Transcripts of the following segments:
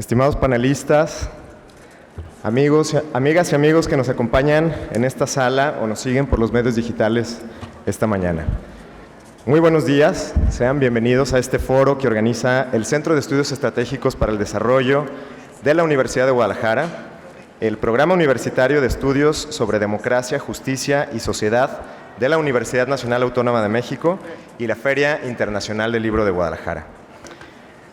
estimados panelistas, amigas y amigos que nos acompañan en esta sala o nos siguen por los medios digitales esta mañana. Muy buenos días, sean bienvenidos a este foro que organiza el Centro de Estudios Estratégicos para el Desarrollo de la Universidad de Guadalajara, el Programa Universitario de Estudios sobre Democracia, Justicia y Sociedad de la Universidad Nacional Autónoma de México y la Feria Internacional del Libro de Guadalajara.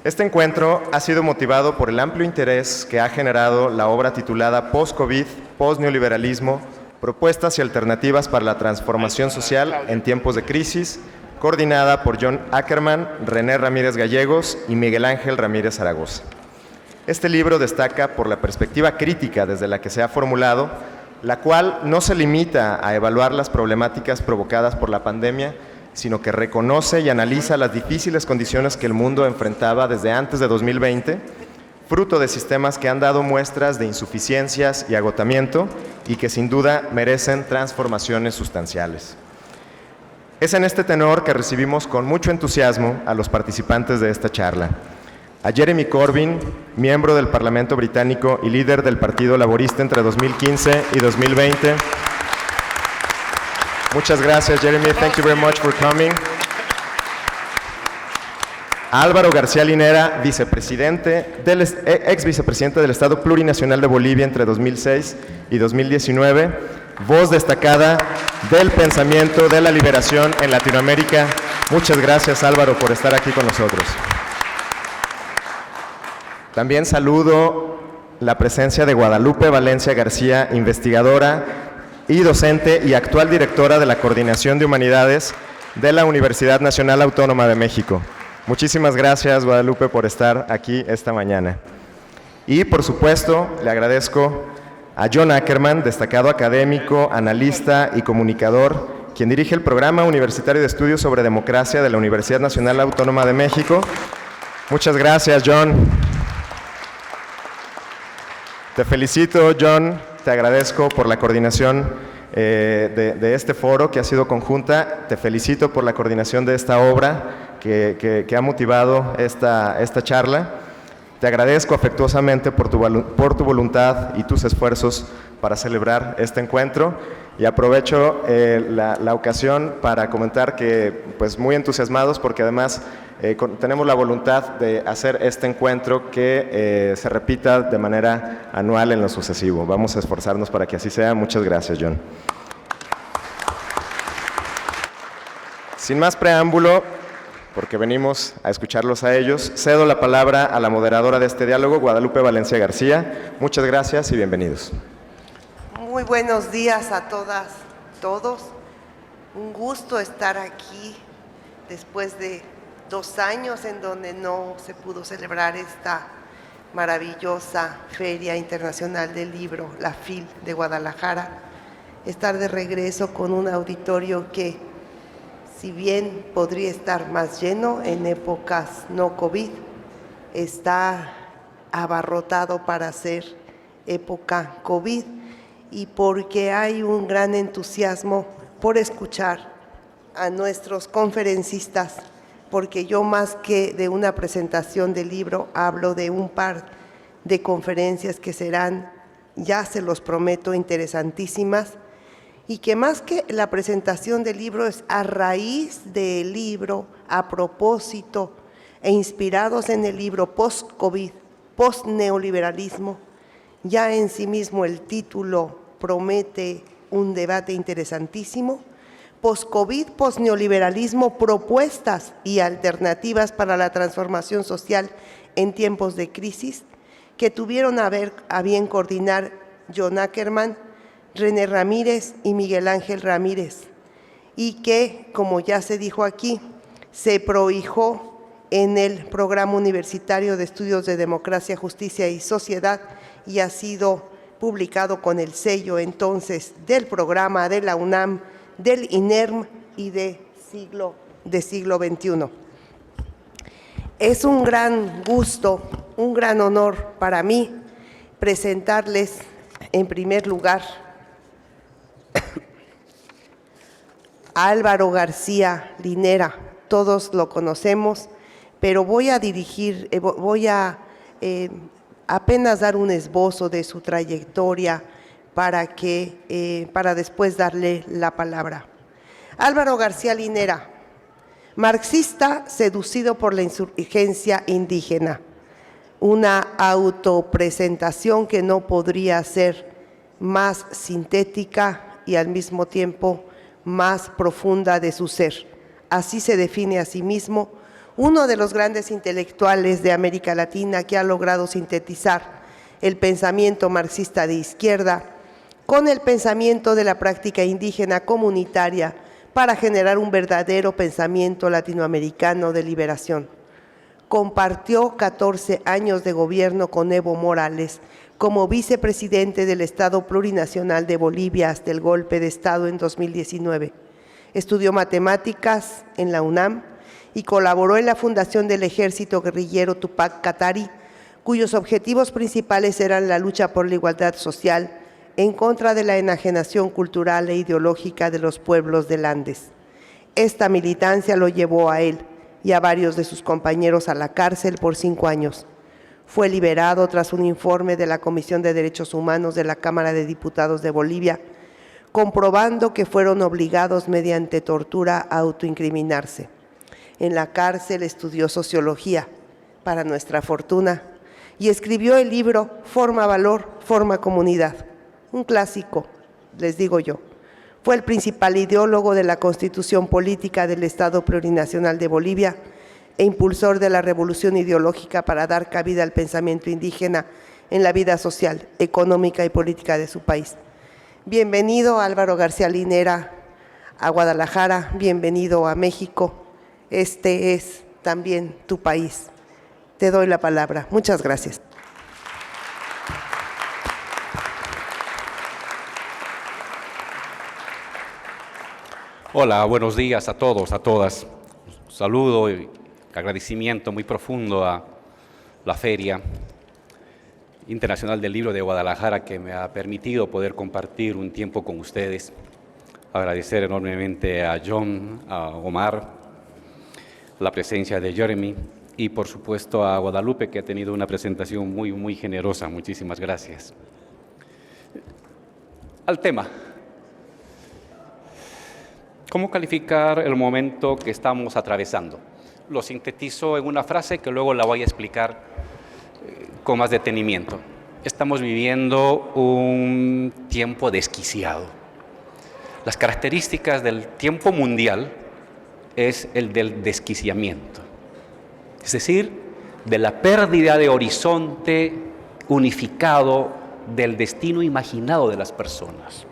Este encuentro ha sido motivado por el amplio interés que ha generado la obra titulada Post-COVID, Post-Neoliberalismo, Propuestas y Alternativas para la Transformación Social en Tiempos de Crisis, coordinada por John Ackerman, René Ramírez Gallegos y Miguel Ángel Ramírez Zaragoza. Este libro destaca por la perspectiva crítica desde la que se ha formulado, la cual no se limita a evaluar las problemáticas provocadas por la pandemia, sino que reconoce y analiza las difíciles condiciones que el mundo enfrentaba desde antes de 2020, fruto de sistemas que han dado muestras de insuficiencias y agotamiento y que sin duda merecen transformaciones sustanciales. Es en este tenor que recibimos con mucho entusiasmo a los participantes de esta charla. A Jeremy Corbyn, miembro del Parlamento británico y líder del Partido Laborista entre 2015 y 2020. Muchas gracias, Jeremy. Thank you very much for coming. A Álvaro García Linera, ex vicepresidente del Estado Plurinacional de Bolivia entre 2006 y 2019, voz destacada del pensamiento de la liberación en Latinoamérica. Muchas gracias, Álvaro, por estar aquí con nosotros. También saludo la presencia de Guadalupe Valencia García, investigadora y docente y actual directora de la Coordinación de Humanidades de la Universidad Nacional Autónoma de México. Muchísimas gracias, Guadalupe, por estar aquí esta mañana. Y, por supuesto, le agradezco a John Ackerman, destacado académico, analista y comunicador, quien dirige el Programa Universitario de Estudios sobre Democracia de la Universidad Nacional Autónoma de México. Muchas gracias, John. Te felicito, John. Te agradezco por la coordinación de este foro que ha sido conjunta. Te felicito por la coordinación de esta obra que ha motivado esta charla. Te agradezco afectuosamente por tu voluntad y tus esfuerzos para celebrar este encuentro. Y aprovecho la ocasión para comentar que pues muy entusiasmados porque además tenemos la voluntad de hacer este encuentro que se repita de manera anual en lo sucesivo. Vamos a esforzarnos para que así sea. Muchas gracias, John. Sin más preámbulo, porque venimos a escucharlos a ellos, cedo la palabra a la moderadora de este diálogo, Guadalupe Valencia García. Muchas gracias y bienvenidos. Muy buenos días a todas, todos. Un gusto estar aquí después de 2 años en donde no se pudo celebrar esta maravillosa Feria Internacional del Libro, la FIL de Guadalajara. Estar de regreso con un auditorio que, si bien podría estar más lleno en épocas no COVID, está abarrotado para ser época COVID y porque hay un gran entusiasmo por escuchar a nuestros conferencistas, porque yo más que de una presentación del libro hablo de un par de conferencias que serán, ya se los prometo, interesantísimas, y que más que la presentación del libro es a raíz del libro, a propósito e inspirados en el libro Post-COVID, Post-Neoliberalismo. Ya en sí mismo el título promete un debate interesantísimo. Post-COVID, Post-Neoliberalismo, propuestas y alternativas para la transformación social en tiempos de crisis, que tuvieron a bien coordinar John Ackerman, René Ramírez y Miguel Ángel Ramírez, y que, como ya se dijo aquí, se prohijó en el Programa Universitario de Estudios de Democracia, Justicia y Sociedad y ha sido publicado con el sello entonces del programa de la UNAM, del INERM y de siglo XXI. Es un gran gusto, un gran honor para mí presentarles en primer lugar a Álvaro García Linera. Todos lo conocemos, pero voy a apenas dar un esbozo de su trayectoria para después darle la palabra. Álvaro García Linera, marxista seducido por la insurgencia indígena, una autopresentación que no podría ser más sintética y al mismo tiempo más profunda de su ser. Así se define a sí mismo, uno de los grandes intelectuales de América Latina que ha logrado sintetizar el pensamiento marxista de izquierda con el pensamiento de la práctica indígena comunitaria para generar un verdadero pensamiento latinoamericano de liberación. Compartió 14 años de gobierno con Evo Morales como vicepresidente del Estado Plurinacional de Bolivia hasta el golpe de Estado en 2019. Estudió matemáticas en la UNAM y colaboró en la fundación del Ejército Guerrillero Tupac Katari, cuyos objetivos principales eran la lucha por la igualdad social en contra de la enajenación cultural e ideológica de los pueblos del Andes. Esta militancia lo llevó a él y a varios de sus compañeros a la cárcel por 5 años. Fue liberado tras un informe de la Comisión de Derechos Humanos de la Cámara de Diputados de Bolivia, comprobando que fueron obligados mediante tortura a autoincriminarse. En la cárcel estudió sociología, para nuestra fortuna, y escribió el libro Forma Valor, Forma Comunidad, un clásico, les digo yo. Fue el principal ideólogo de la Constitución Política del Estado Plurinacional de Bolivia e impulsor de la revolución ideológica para dar cabida al pensamiento indígena en la vida social, económica y política de su país. Bienvenido, Álvaro García Linera, a Guadalajara, bienvenido a México. Este es también tu país. Te doy la palabra. Muchas gracias. Hola, buenos días a todos, a todas. Un saludo y agradecimiento muy profundo a la Feria Internacional del Libro de Guadalajara, que me ha permitido poder compartir un tiempo con ustedes. Agradecer enormemente a John, a Omar, la presencia de Jeremy y por supuesto a Guadalupe, que ha tenido una presentación muy generosa. Muchísimas gracias. Al tema. ¿Cómo calificar el momento que estamos atravesando? Lo sintetizo en una frase que luego la voy a explicar con más detenimiento. Estamos viviendo un tiempo desquiciado. Las características del tiempo mundial es el del desquiciamiento, es decir, de la pérdida de horizonte unificado del destino imaginado de las personas.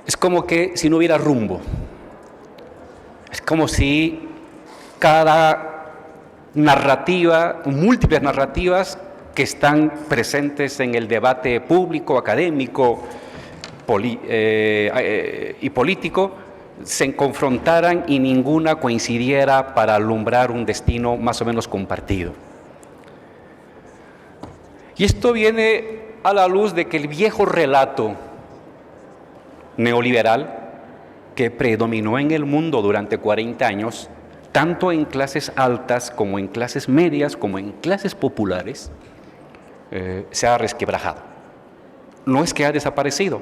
Es como que si no hubiera rumbo. Es como si cada narrativa, múltiples narrativas que están presentes en el debate público, académico y político, se confrontaran y ninguna coincidiera para alumbrar un destino más o menos compartido. Y esto viene a la luz de que el viejo relato neoliberal que predominó en el mundo durante 40 años, tanto en clases altas como en clases medias, como en clases populares, se ha resquebrajado. No es que ha desaparecido,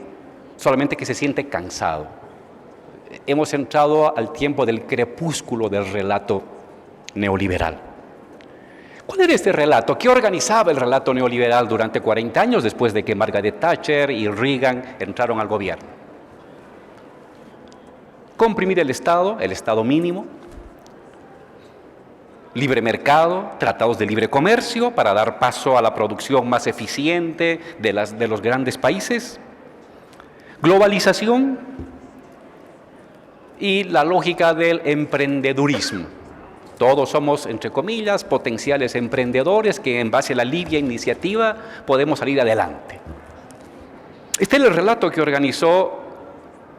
solamente que se siente cansado. Hemos entrado al tiempo del crepúsculo del relato neoliberal. ¿Cuál era este relato? ¿Qué organizaba el relato neoliberal durante 40 años después de que Margaret Thatcher y Reagan entraron al gobierno? Comprimir el Estado mínimo, libre mercado, tratados de libre comercio para dar paso a la producción más eficiente de los grandes países, globalización y la lógica del emprendedurismo. Todos somos, entre comillas, potenciales emprendedores que en base a la libre iniciativa podemos salir adelante. Este es el relato que organizó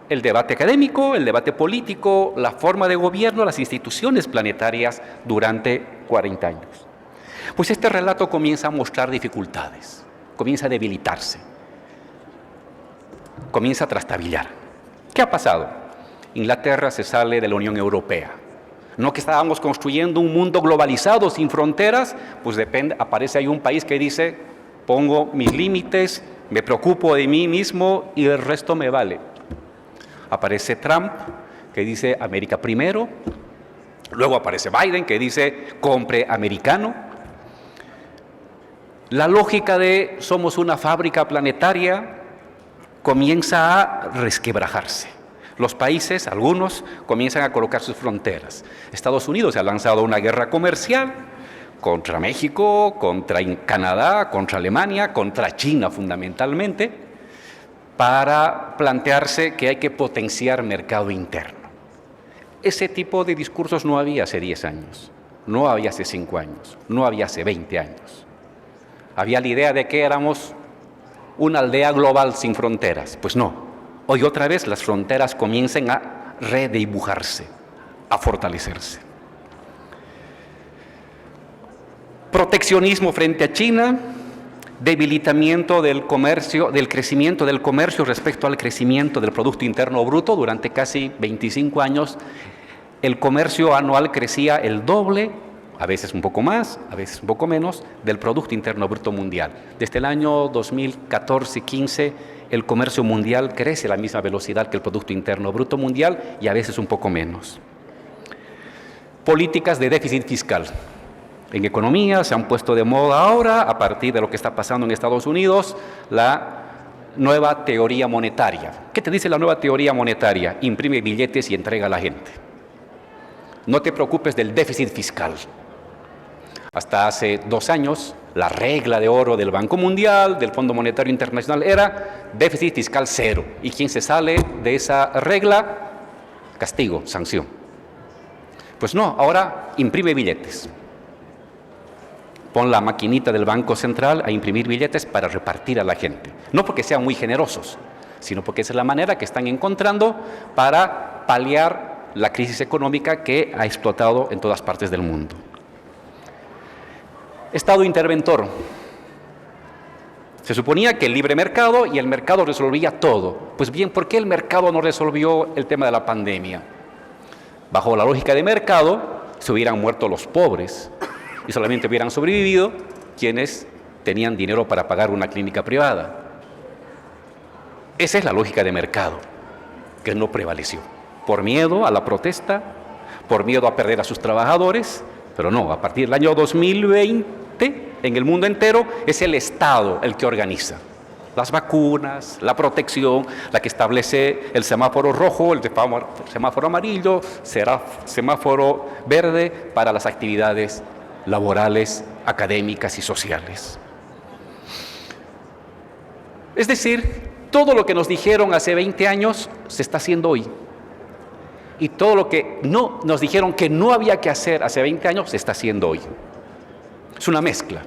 el debate académico, el debate político, la forma de gobierno, las instituciones planetarias durante 40 años. Pues este relato comienza a mostrar dificultades, comienza a debilitarse, comienza a trastabillar. ¿Qué ha pasado? Inglaterra se sale de la Unión Europea. No que estábamos construyendo un mundo globalizado sin fronteras, pues aparece ahí un país que dice, pongo mis límites, me preocupo de mí mismo y el resto me vale. Aparece Trump, que dice América primero. Luego aparece Biden, que dice compre americano. La lógica de somos una fábrica planetaria comienza a resquebrajarse. Los países, algunos, comienzan a colocar sus fronteras. Estados Unidos ha lanzado una guerra comercial contra México, contra Canadá, contra Alemania, contra China fundamentalmente, para plantearse que hay que potenciar mercado interno. Ese tipo de discursos no había hace 10 años, no había hace 5 años, no había hace 20 años. Había la idea de que éramos una aldea global sin fronteras. Pues no. Hoy otra vez las fronteras comienzan a redibujarse, a fortalecerse. Proteccionismo frente a China, debilitamiento del comercio, del crecimiento del comercio respecto al crecimiento del Producto Interno Bruto. Durante casi 25 años el comercio anual crecía el doble, a veces un poco más, a veces un poco menos, del Producto Interno Bruto mundial. Desde el año 2014-15 el comercio mundial crece a la misma velocidad que el Producto Interno Bruto mundial y a veces un poco menos. Políticas de déficit fiscal. En economía se han puesto de moda ahora, a partir de lo que está pasando en Estados Unidos, la nueva teoría monetaria. ¿Qué te dice la nueva teoría monetaria? Imprime billetes y entrega a la gente. No te preocupes del déficit fiscal. Hasta hace 2 años, la regla de oro del Banco Mundial, del Fondo Monetario Internacional, era déficit fiscal cero. Y quien se sale de esa regla, castigo, sanción. Pues no, ahora imprime billetes. Pon la maquinita del Banco Central a imprimir billetes para repartir a la gente. No porque sean muy generosos, sino porque esa es la manera que están encontrando para paliar la crisis económica que ha explotado en todas partes del mundo. Estado interventor. Se suponía que el libre mercado y el mercado resolvía todo. Pues bien, ¿por qué el mercado no resolvió el tema de la pandemia? Bajo la lógica de mercado, se hubieran muerto los pobres y solamente hubieran sobrevivido quienes tenían dinero para pagar una clínica privada. Esa es la lógica de mercado, que no prevaleció. Por miedo a la protesta, por miedo a perder a sus trabajadores, pero no, a partir del año 2020, en el mundo entero, es el Estado el que organiza las vacunas, la protección, la que establece el semáforo rojo, el semáforo amarillo, será semáforo verde para las actividades laborales, académicas y sociales. Es decir, todo lo que nos dijeron hace 20 años se está haciendo hoy. Y todo lo que no nos dijeron que no había que hacer hace 20 años se está haciendo hoy. Es una mezcla.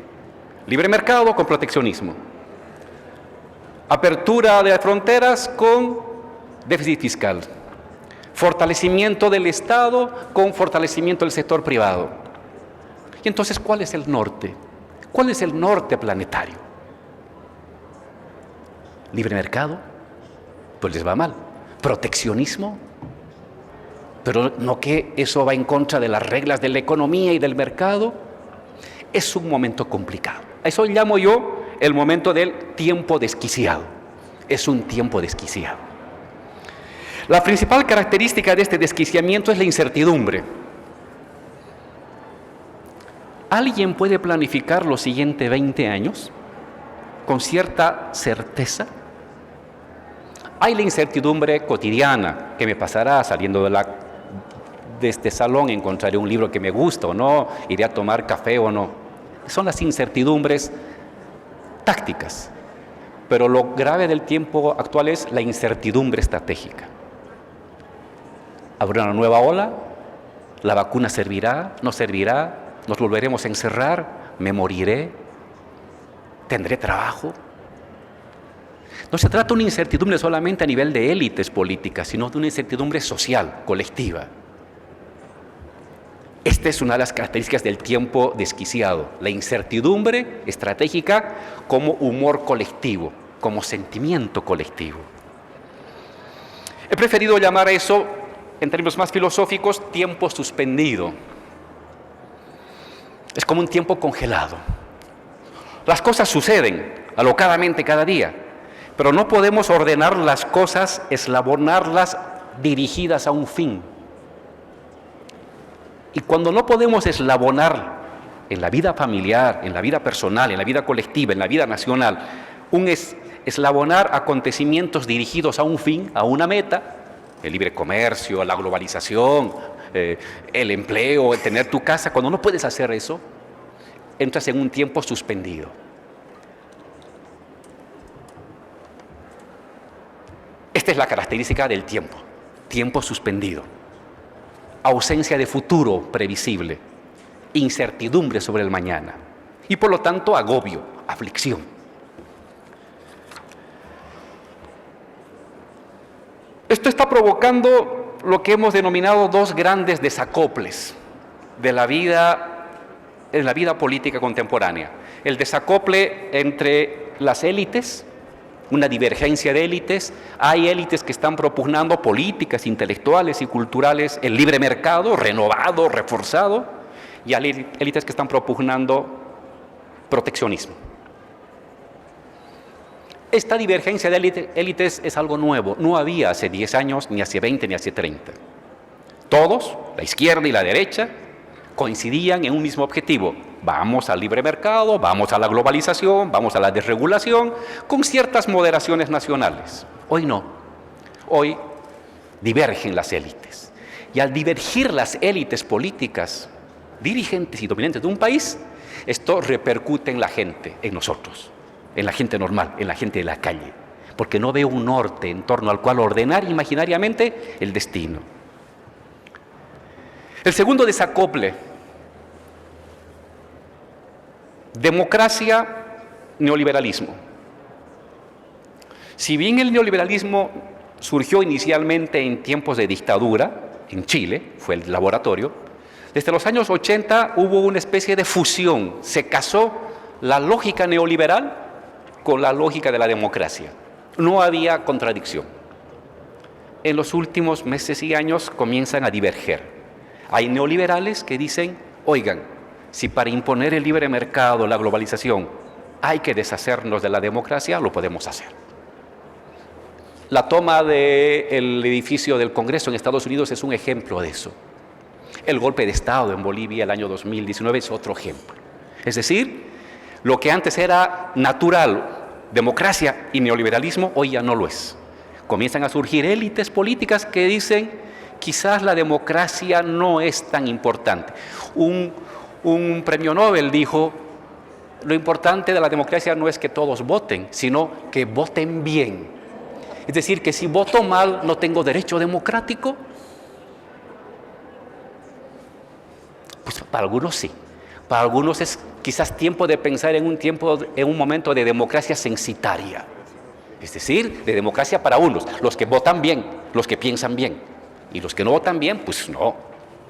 Libre mercado con proteccionismo. Apertura de fronteras con déficit fiscal. Fortalecimiento del Estado con fortalecimiento del sector privado. Y entonces, ¿cuál es el norte? ¿Cuál es el norte planetario? ¿Libre mercado? Pues les va mal. ¿Proteccionismo? Pero no que eso va en contra de las reglas de la economía y del mercado. Es un momento complicado. A eso llamo yo el momento del tiempo desquiciado. Es un tiempo desquiciado. La principal característica de este desquiciamiento es la incertidumbre. ¿Alguien puede planificar los siguientes 20 años con cierta certeza? Hay la incertidumbre cotidiana. ¿Qué me pasará saliendo de este salón? ¿Encontraré un libro que me gusta o no? ¿Iré a tomar café o no? Son las incertidumbres tácticas. Pero lo grave del tiempo actual es la incertidumbre estratégica. ¿Habrá una nueva ola? ¿La vacuna servirá? ¿No servirá? ¿Nos volveremos a encerrar? ¿Me moriré? ¿Tendré trabajo? No se trata de una incertidumbre solamente a nivel de élites políticas, sino de una incertidumbre social, colectiva. Esta es una de las características del tiempo desquiciado, la incertidumbre estratégica como humor colectivo, como sentimiento colectivo. He preferido llamar a eso en términos más filosóficos, tiempo suspendido. Es como un tiempo congelado. Las cosas suceden alocadamente cada día, pero no podemos ordenar las cosas, eslabonarlas dirigidas a un fin. Y cuando no podemos eslabonar en la vida familiar, en la vida personal, en la vida colectiva, en la vida nacional, eslabonar acontecimientos dirigidos a un fin, a una meta, el libre comercio, la globalización, el empleo, el tener tu casa, cuando no puedes hacer eso, entras en un tiempo suspendido. Esta es la característica del tiempo, tiempo suspendido. Ausencia de futuro previsible, incertidumbre sobre el mañana y por lo tanto agobio, aflicción. Esto está provocando lo que hemos denominado dos grandes desacoples de la vida, en la vida política contemporánea. El desacople entre las élites, una divergencia de élites. Hay élites que están propugnando políticas intelectuales y culturales, el libre mercado renovado, reforzado, y hay élites que están propugnando proteccionismo. Esta divergencia de élites es algo nuevo, no había hace 10 años, ni hace 20, ni hace 30. Todos, la izquierda y la derecha, coincidían en un mismo objetivo. Vamos al libre mercado, vamos a la globalización, vamos a la desregulación, con ciertas moderaciones nacionales. Hoy no. Hoy divergen las élites. Y al divergir las élites políticas, dirigentes y dominantes de un país, esto repercute en la gente, en nosotros, en la gente normal, en la gente de la calle, porque no veo un norte en torno al cual ordenar imaginariamente el destino. El segundo desacople: democracia, neoliberalismo. Si bien el neoliberalismo surgió inicialmente en tiempos de dictadura, en Chile, fue el laboratorio, desde los años 80 hubo una especie de fusión, se casó la lógica neoliberal con la lógica de la democracia. No había contradicción. En los últimos meses y años comienzan a diverger. Hay neoliberales que dicen, oigan, si para imponer el libre mercado, la globalización, hay que deshacernos de la democracia, lo podemos hacer. La toma del edificio del Congreso en Estados Unidos es un ejemplo de eso. El golpe de Estado en Bolivia el año 2019 es otro ejemplo. Es decir, lo que antes era natural, democracia y neoliberalismo, hoy ya no lo es. Comienzan a surgir élites políticas que dicen, quizás la democracia no es tan importante. Un premio Nobel dijo, lo importante de la democracia no es que todos voten, sino que voten bien. Es decir, que si voto mal, no tengo derecho democrático. Pues para algunos sí. Para algunos es quizás tiempo de pensar en un momento de democracia censitaria. Es decir, de democracia para unos, los que votan bien, los que piensan bien. Y los que no votan bien, pues no,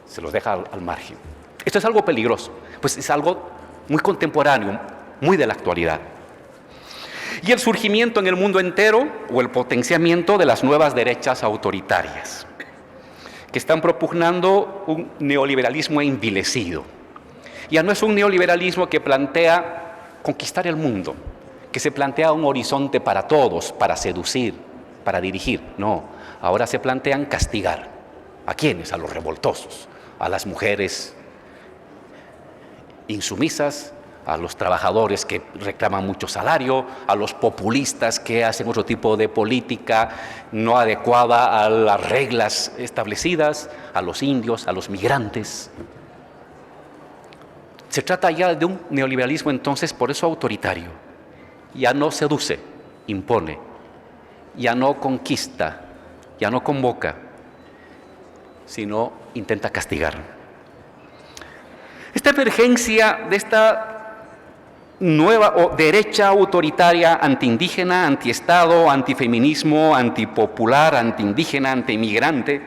se los deja al margen. Esto es algo peligroso, pues es algo muy contemporáneo, muy de la actualidad. Y el surgimiento en el mundo entero, o el potenciamiento de las nuevas derechas autoritarias, que están propugnando un neoliberalismo envilecido. Ya no es un neoliberalismo que plantea conquistar el mundo, que se plantea un horizonte para todos, para seducir, para dirigir. No, ahora se plantean castigar. ¿A quiénes? A los revoltosos, a las mujeres insumisas, a los trabajadores que reclaman mucho salario, a los populistas que hacen otro tipo de política no adecuada a las reglas establecidas, a los indios, a los migrantes. Se trata ya de un neoliberalismo entonces, por eso autoritario. Ya no seduce, impone, ya no conquista, ya no convoca, sino intenta castigar. Esta emergencia de esta nueva derecha autoritaria, antiindígena, antiestado, antifeminismo, antipopular, antiindígena, antiinmigrante,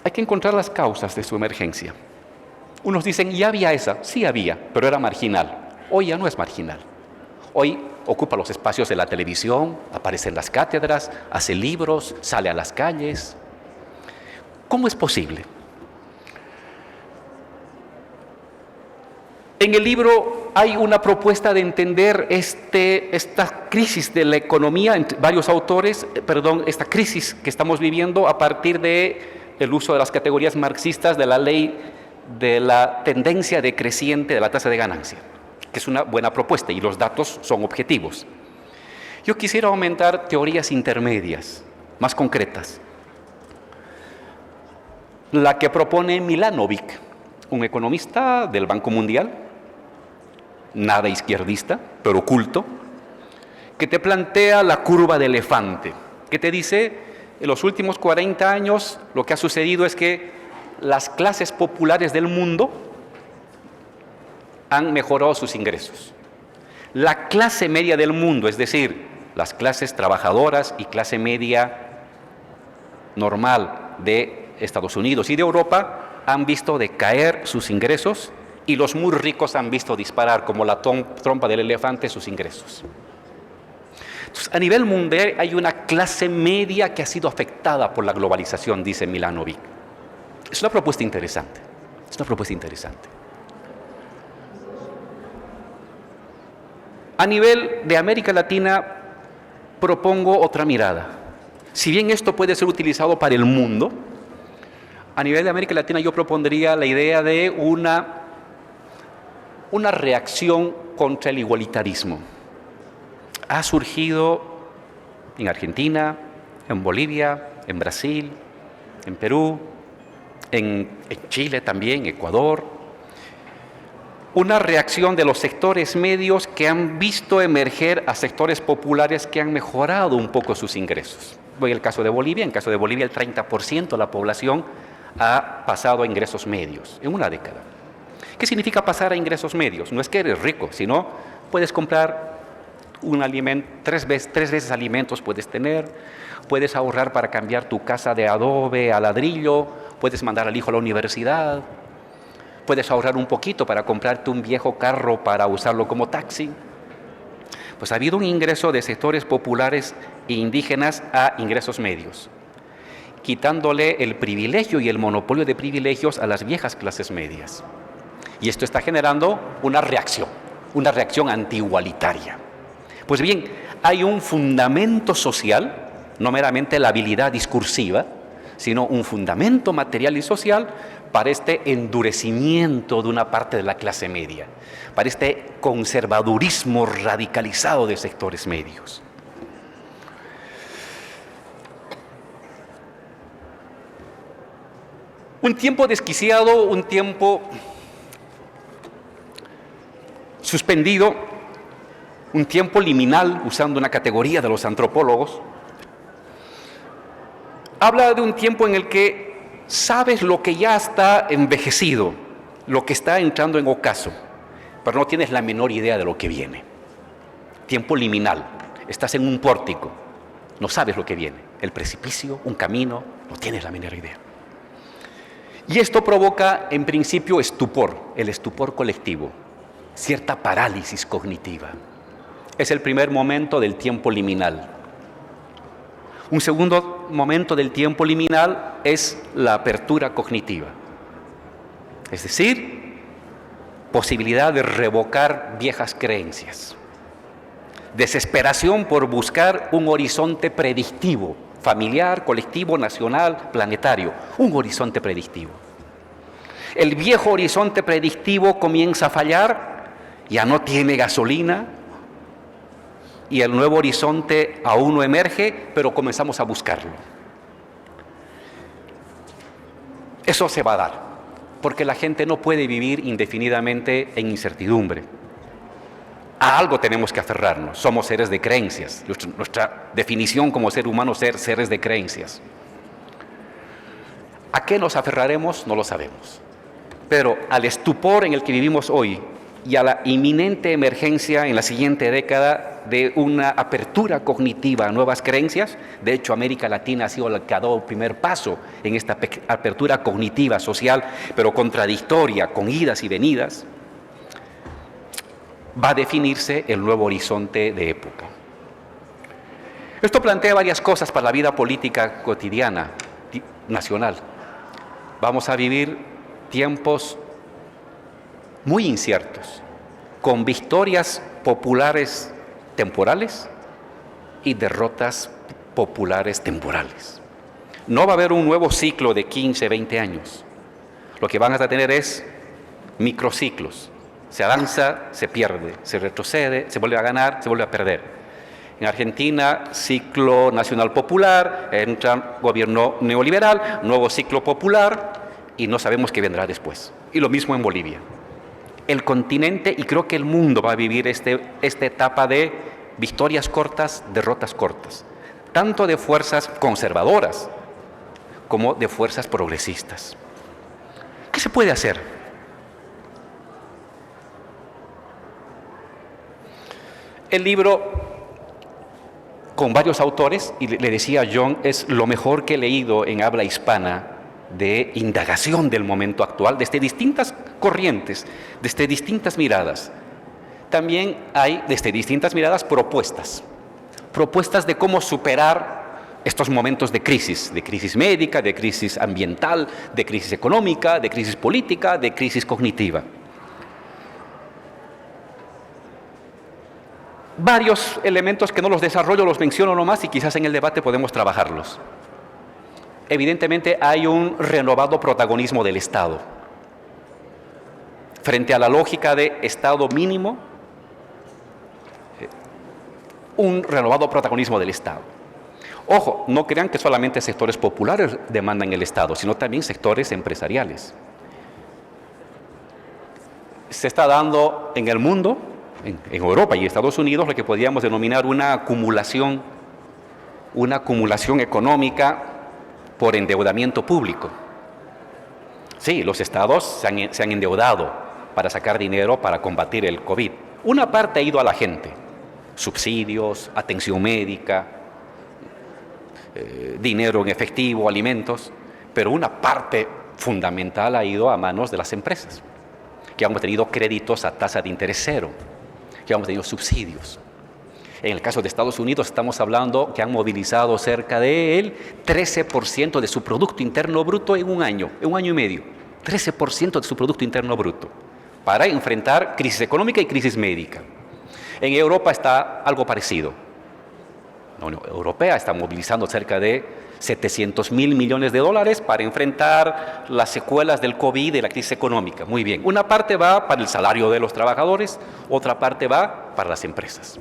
hay que encontrar las causas de su emergencia. Unos dicen, ya había esa, sí había, pero era marginal. Hoy ya no es marginal. Hoy ocupa los espacios de la televisión, aparece en las cátedras, hace libros, sale a las calles. ¿Cómo es posible? En el libro hay una propuesta de entender esta crisis de la economía, entre varios autores, esta crisis que estamos viviendo a partir del uso de las categorías marxistas de la ley de la tendencia decreciente de la tasa de ganancia, que es una buena propuesta y los datos son objetivos. Yo quisiera aumentar teorías intermedias, más concretas. La que propone Milanovic, un economista del Banco Mundial, nada izquierdista, pero culto, que te plantea la curva de elefante, que te dice, en los últimos 40 años lo que ha sucedido es que las clases populares del mundo han mejorado sus ingresos. La clase media del mundo, es decir, las clases trabajadoras y clase media normal de Estados Unidos y de Europa, han visto decaer sus ingresos y los muy ricos han visto disparar como la trompa del elefante sus ingresos. Entonces, a nivel mundial hay una clase media que ha sido afectada por la globalización, dice Milanovic. Es una propuesta interesante, es una propuesta interesante. A nivel de América Latina propongo otra mirada. Si bien esto puede ser utilizado para el mundo, a nivel de América Latina yo propondría la idea de una reacción contra el igualitarismo. Ha surgido en Argentina, en Bolivia, en Brasil, en Perú, en Chile también, Ecuador, una reacción de los sectores medios que han visto emerger a sectores populares que han mejorado un poco sus ingresos. Voy al caso de Bolivia. En el caso de Bolivia, el 30% de la población ha pasado a ingresos medios en una década. ¿Qué significa pasar a ingresos medios? No es que eres rico, sino puedes comprar un alimento, tres veces alimentos puedes tener, puedes ahorrar para cambiar tu casa de adobe a ladrillo, puedes mandar al hijo a la universidad, puedes ahorrar un poquito para comprarte un viejo carro para usarlo como taxi. Pues ha habido un ingreso de sectores populares e indígenas a ingresos medios, quitándole el privilegio y el monopolio de privilegios a las viejas clases medias. Y esto está generando una reacción anti-igualitaria. Pues bien, hay un fundamento social, no meramente la habilidad discursiva, sino un fundamento material y social para este endurecimiento de una parte de la clase media, para este conservadurismo radicalizado de sectores medios. Un tiempo desquiciado, un tiempo suspendido, un tiempo liminal, usando una categoría de los antropólogos, habla de un tiempo en el que sabes lo que ya está envejecido, lo que está entrando en ocaso, pero no tienes la menor idea de lo que viene. Tiempo liminal, estás en un pórtico, no sabes lo que viene, el precipicio, un camino, no tienes la menor idea. Y esto provoca, en principio, estupor, el estupor colectivo, cierta parálisis cognitiva. Es el primer momento del tiempo liminal. Un segundo momento del tiempo liminal es la apertura cognitiva. Es decir, posibilidad de revocar viejas creencias. Desesperación por buscar un horizonte predictivo, familiar, colectivo, nacional, planetario. Un horizonte predictivo. El viejo horizonte predictivo comienza a fallar, ya no tiene gasolina, y el nuevo horizonte aún no emerge, pero comenzamos a buscarlo. Eso se va a dar, porque la gente no puede vivir indefinidamente en incertidumbre. A algo tenemos que aferrarnos, somos seres de creencias, nuestra definición como ser humano es ser seres de creencias. ¿A qué nos aferraremos? No lo sabemos. Pero al estupor en el que vivimos hoy y a la inminente emergencia en la siguiente década de una apertura cognitiva a nuevas creencias, de hecho América Latina ha sido la que ha dado el primer paso en esta apertura cognitiva social, pero contradictoria, con idas y venidas, va a definirse el nuevo horizonte de época. Esto plantea varias cosas para la vida política cotidiana, nacional. vamos a vivir tiempos muy inciertos, con victorias populares temporales y derrotas populares temporales. No va a haber un nuevo ciclo de 15, 20 años. Lo que van a tener es microciclos. Se avanza, se pierde, se retrocede, se vuelve a ganar, se vuelve a perder. En Argentina, ciclo nacional popular, entra gobierno neoliberal, nuevo ciclo popular y no sabemos qué vendrá después. Y lo mismo en Bolivia. El continente y creo que el mundo va a vivir esta etapa de victorias cortas, derrotas cortas, tanto de fuerzas conservadoras como de fuerzas progresistas. ¿Qué se puede hacer? El libro, con varios autores, y le decía a John, es lo mejor que he leído en habla hispana de indagación del momento actual, desde distintas corrientes, desde distintas miradas. También hay, desde distintas miradas, propuestas de cómo superar estos momentos de crisis médica, de crisis ambiental, de crisis económica, de crisis política, de crisis cognitiva. Varios elementos que no los desarrollo, los menciono nomás y quizás en el debate podemos trabajarlos. Evidentemente hay un renovado protagonismo del Estado. Frente a la lógica de Estado mínimo, un renovado protagonismo del Estado. Ojo, no crean que solamente sectores populares demandan el Estado, sino también sectores empresariales. Se está dando en el mundo, en Europa y Estados Unidos, lo que podríamos denominar una acumulación económica por endeudamiento público. Sí, los estados se han endeudado para sacar dinero para combatir el COVID. Una parte ha ido a la gente, subsidios, atención médica, dinero en efectivo, alimentos, pero una parte fundamental ha ido a manos de las empresas, que han tenido créditos a tasa de interés cero, que han tenido subsidios. En el caso de Estados Unidos estamos hablando que han movilizado cerca del 13% de su Producto Interno Bruto en un año y medio. 13% de su Producto Interno Bruto para enfrentar crisis económica y crisis médica. En Europa está algo parecido. La Unión Europea está movilizando cerca de 700.000 millones de dólares para enfrentar las secuelas del COVID y de la crisis económica. Muy bien. Una parte va para el salario de los trabajadores, otra parte va para las empresas.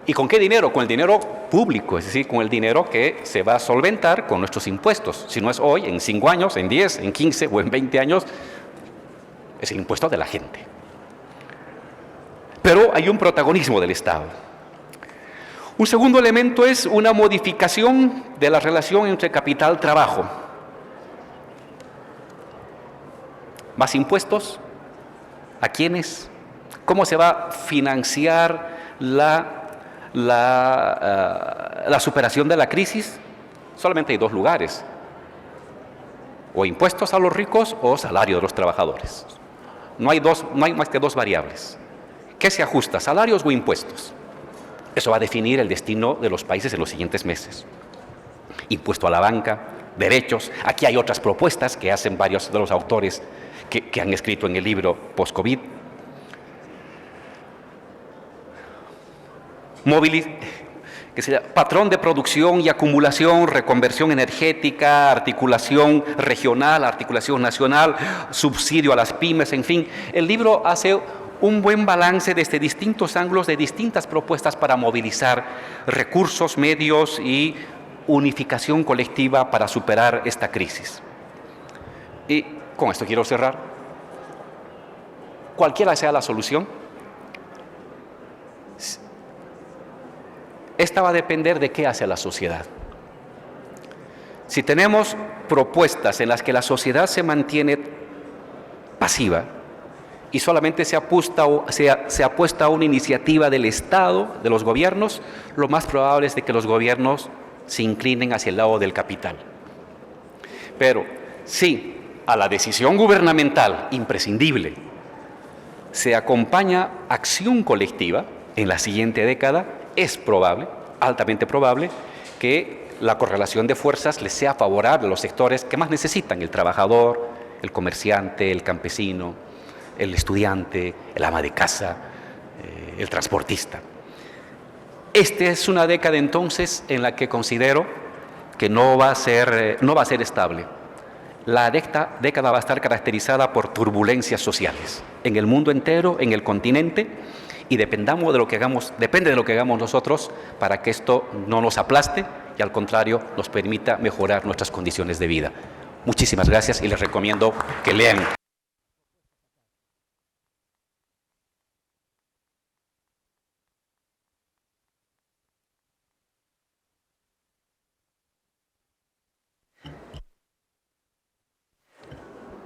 ¿Y con qué dinero? Con el dinero público, es decir, con el dinero que se va a solventar con nuestros impuestos. Si no es hoy, en 5 años, en 10, en 15 o en 20 años, es el impuesto de la gente. Pero hay un protagonismo del Estado. Un segundo elemento es una modificación de la relación entre capital-trabajo. ¿Más impuestos? ¿A quiénes? ¿Cómo se va a financiar la superación de la crisis? Solamente hay 2 lugares: o impuestos a los ricos o salario de los trabajadores. No hay más que 2 variables. ¿Qué se ajusta, salarios o impuestos? Eso va a definir el destino de los países en los siguientes meses. Impuesto a la banca, derechos. Aquí hay otras propuestas que hacen varios de los autores que han escrito en el libro Post-COVID. Patrón de producción y acumulación, reconversión energética, articulación regional, articulación nacional, subsidio a las pymes, en fin. El libro hace un buen balance desde distintos ángulos de distintas propuestas para movilizar recursos, medios y unificación colectiva para superar esta crisis. Y con esto quiero cerrar. Cualquiera sea la solución, esta va a depender de qué hace la sociedad. Si tenemos propuestas en las que la sociedad se mantiene pasiva y solamente se apuesta a una iniciativa del Estado, de los gobiernos, lo más probable es de que los gobiernos se inclinen hacia el lado del capital. Pero si a la decisión gubernamental imprescindible se acompaña acción colectiva en la siguiente década, es probable, altamente probable, que la correlación de fuerzas les sea favorable a los sectores que más necesitan: el trabajador, el comerciante, el campesino, el estudiante, el ama de casa, el transportista. Esta es una década entonces en la que considero que no va a ser estable. La década va a estar caracterizada por turbulencias sociales en el mundo entero, en el continente, y depende de lo que hagamos nosotros para que esto no nos aplaste y al contrario nos permita mejorar nuestras condiciones de vida. Muchísimas gracias y les recomiendo que lean.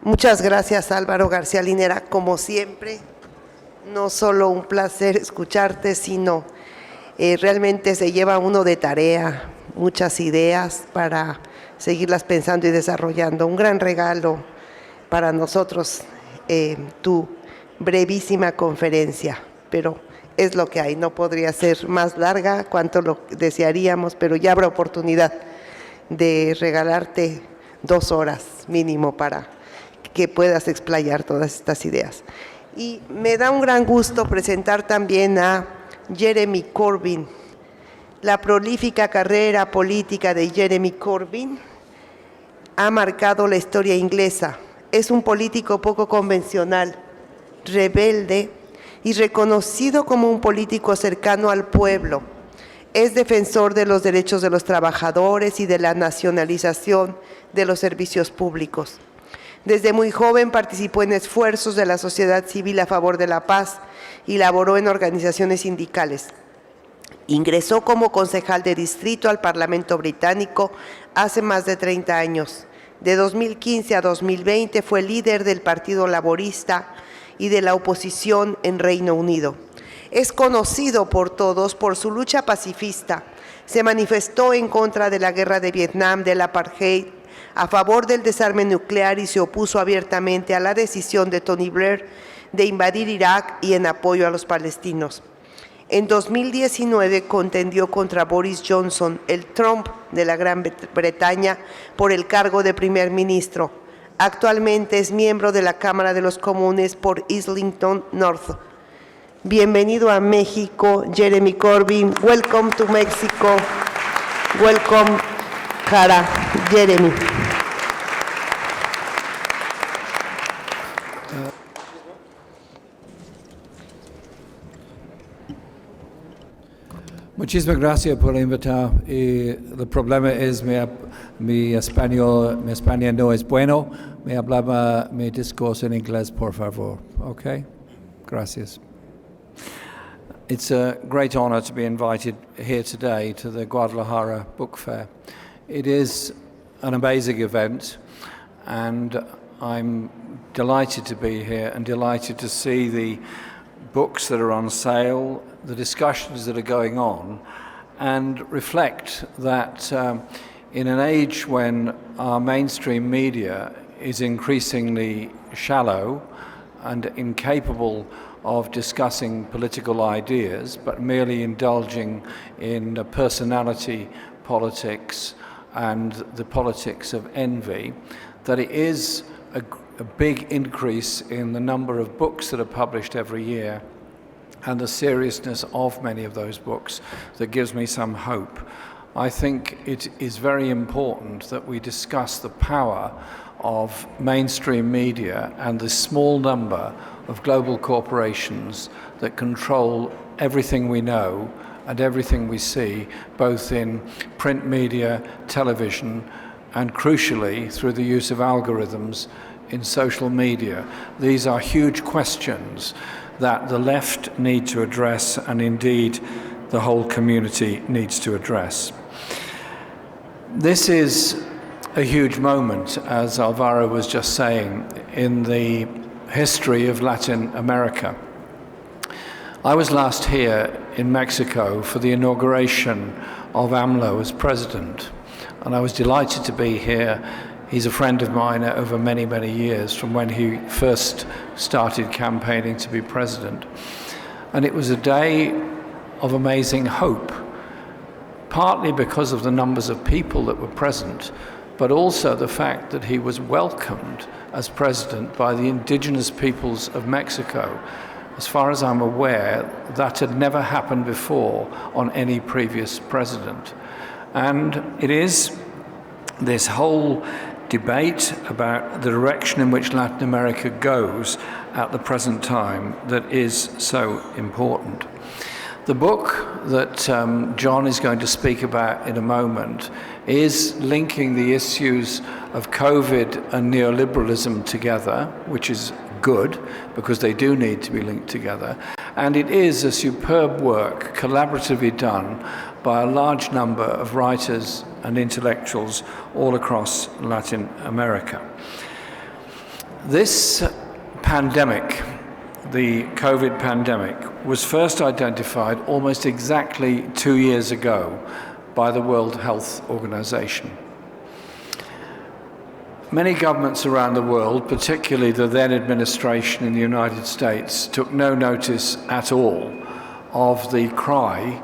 Muchas gracias, Álvaro García Linera. Como siempre, no solo un placer escucharte, sino realmente se lleva uno de tarea muchas ideas para seguirlas pensando y desarrollando. Un gran regalo para nosotros, tu brevísima conferencia, pero es lo que hay. No podría ser más larga, cuanto lo desearíamos, pero ya habrá oportunidad de regalarte 2 horas mínimo para que puedas explayar todas estas ideas. Y me da un gran gusto presentar también a Jeremy Corbyn. La prolífica carrera política de Jeremy Corbyn ha marcado la historia inglesa. Es un político poco convencional, rebelde y reconocido como un político cercano al pueblo. Es defensor de los derechos de los trabajadores y de la nacionalización de los servicios públicos. Desde muy joven participó en esfuerzos de la sociedad civil a favor de la paz y laboró en organizaciones sindicales. Ingresó como concejal de distrito al Parlamento británico hace más de 30 años. De 2015 a 2020 fue líder del Partido Laborista y de la oposición en Reino Unido. Es conocido por todos por su lucha pacifista. Se manifestó en contra de la guerra de Vietnam, del apartheid, a favor del desarme nuclear y se opuso abiertamente a la decisión de Tony Blair de invadir Irak y en apoyo a los palestinos. En 2019 contendió contra Boris Johnson, el Trump de la Gran Bretaña, por el cargo de primer ministro. Actualmente es miembro de la Cámara de los Comunes por Islington North. Bienvenido a México, Jeremy Corbyn. Welcome to Mexico. Welcome, Jara, Jeremy. Muchísimas gracias por invitar. El problema es mi español no es bueno. Me hablaba mi discurso en inglés, por favor. Okay? Gracias. It's a great honor to be invited here today to the Guadalajara Book Fair. It is an amazing event, and I'm delighted to be here and delighted to see the books that are on sale, the discussions that are going on, and reflect that in an age when our mainstream media is increasingly shallow and incapable of discussing political ideas, but merely indulging in personality politics and the politics of envy, that it is a big increase in the number of books that are published every year and the seriousness of many of those books that gives me some hope. I think it is very important that we discuss the power of mainstream media and the small number of global corporations that control everything we know and everything we see, both in print media, television, and crucially through the use of algorithms in social media. These are huge questions that the left need to address, and indeed the whole community needs to address. This is a huge moment, as Alvaro was just saying, in the history of Latin America. I was last here in Mexico for the inauguration of AMLO as president, and I was delighted to be here. He's a friend of mine over many, many years, from when he first started campaigning to be president. And it was a day of amazing hope. partly because of the numbers of people that were present, but also the fact that he was welcomed as president by the indigenous peoples of Mexico. As far as I'm aware, that had never happened before on any previous president. And it is this whole debate about the direction in which Latin America goes at the present time that is so important. The book that John is going to speak about in a moment is linking the issues of COVID and neoliberalism together, which is good because they do need to be linked together. And it is a superb work, collaboratively done by a large number of writers and intellectuals all across Latin America. This pandemic, the COVID pandemic, was first identified almost exactly 2 years ago by the World Health Organization. Many governments around the world, particularly the then administration in the United States, took no notice at all of the cry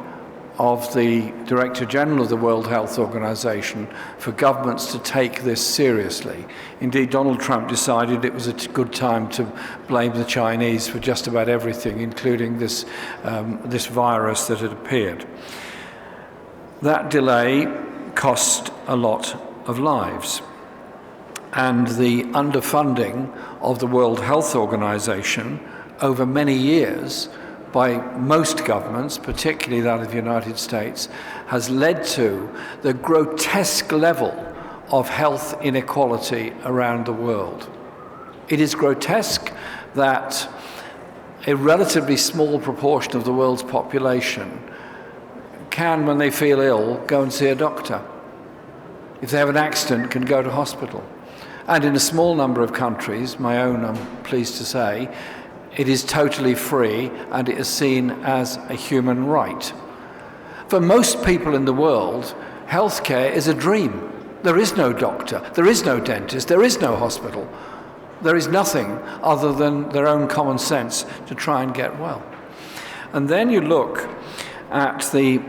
of the Director General of the World Health Organization for governments to take this seriously. Indeed, Donald Trump decided it was a good time to blame the Chinese for just about everything, including this virus that had appeared. That delay cost a lot of lives. And the underfunding of the World Health Organization over many years by most governments, particularly that of the United States, has led to the grotesque level of health inequality around the world. It is grotesque that a relatively small proportion of the world's population can, when they feel ill, go and see a doctor. If they have an accident, can go to hospital. And in a small number of countries, my own, I'm pleased to say, it is totally free and it is seen as a human right. For most people in the world, healthcare is a dream. There is no doctor, there is no dentist, there is no hospital. There is nothing other than their own common sense to try and get well. And then you look at the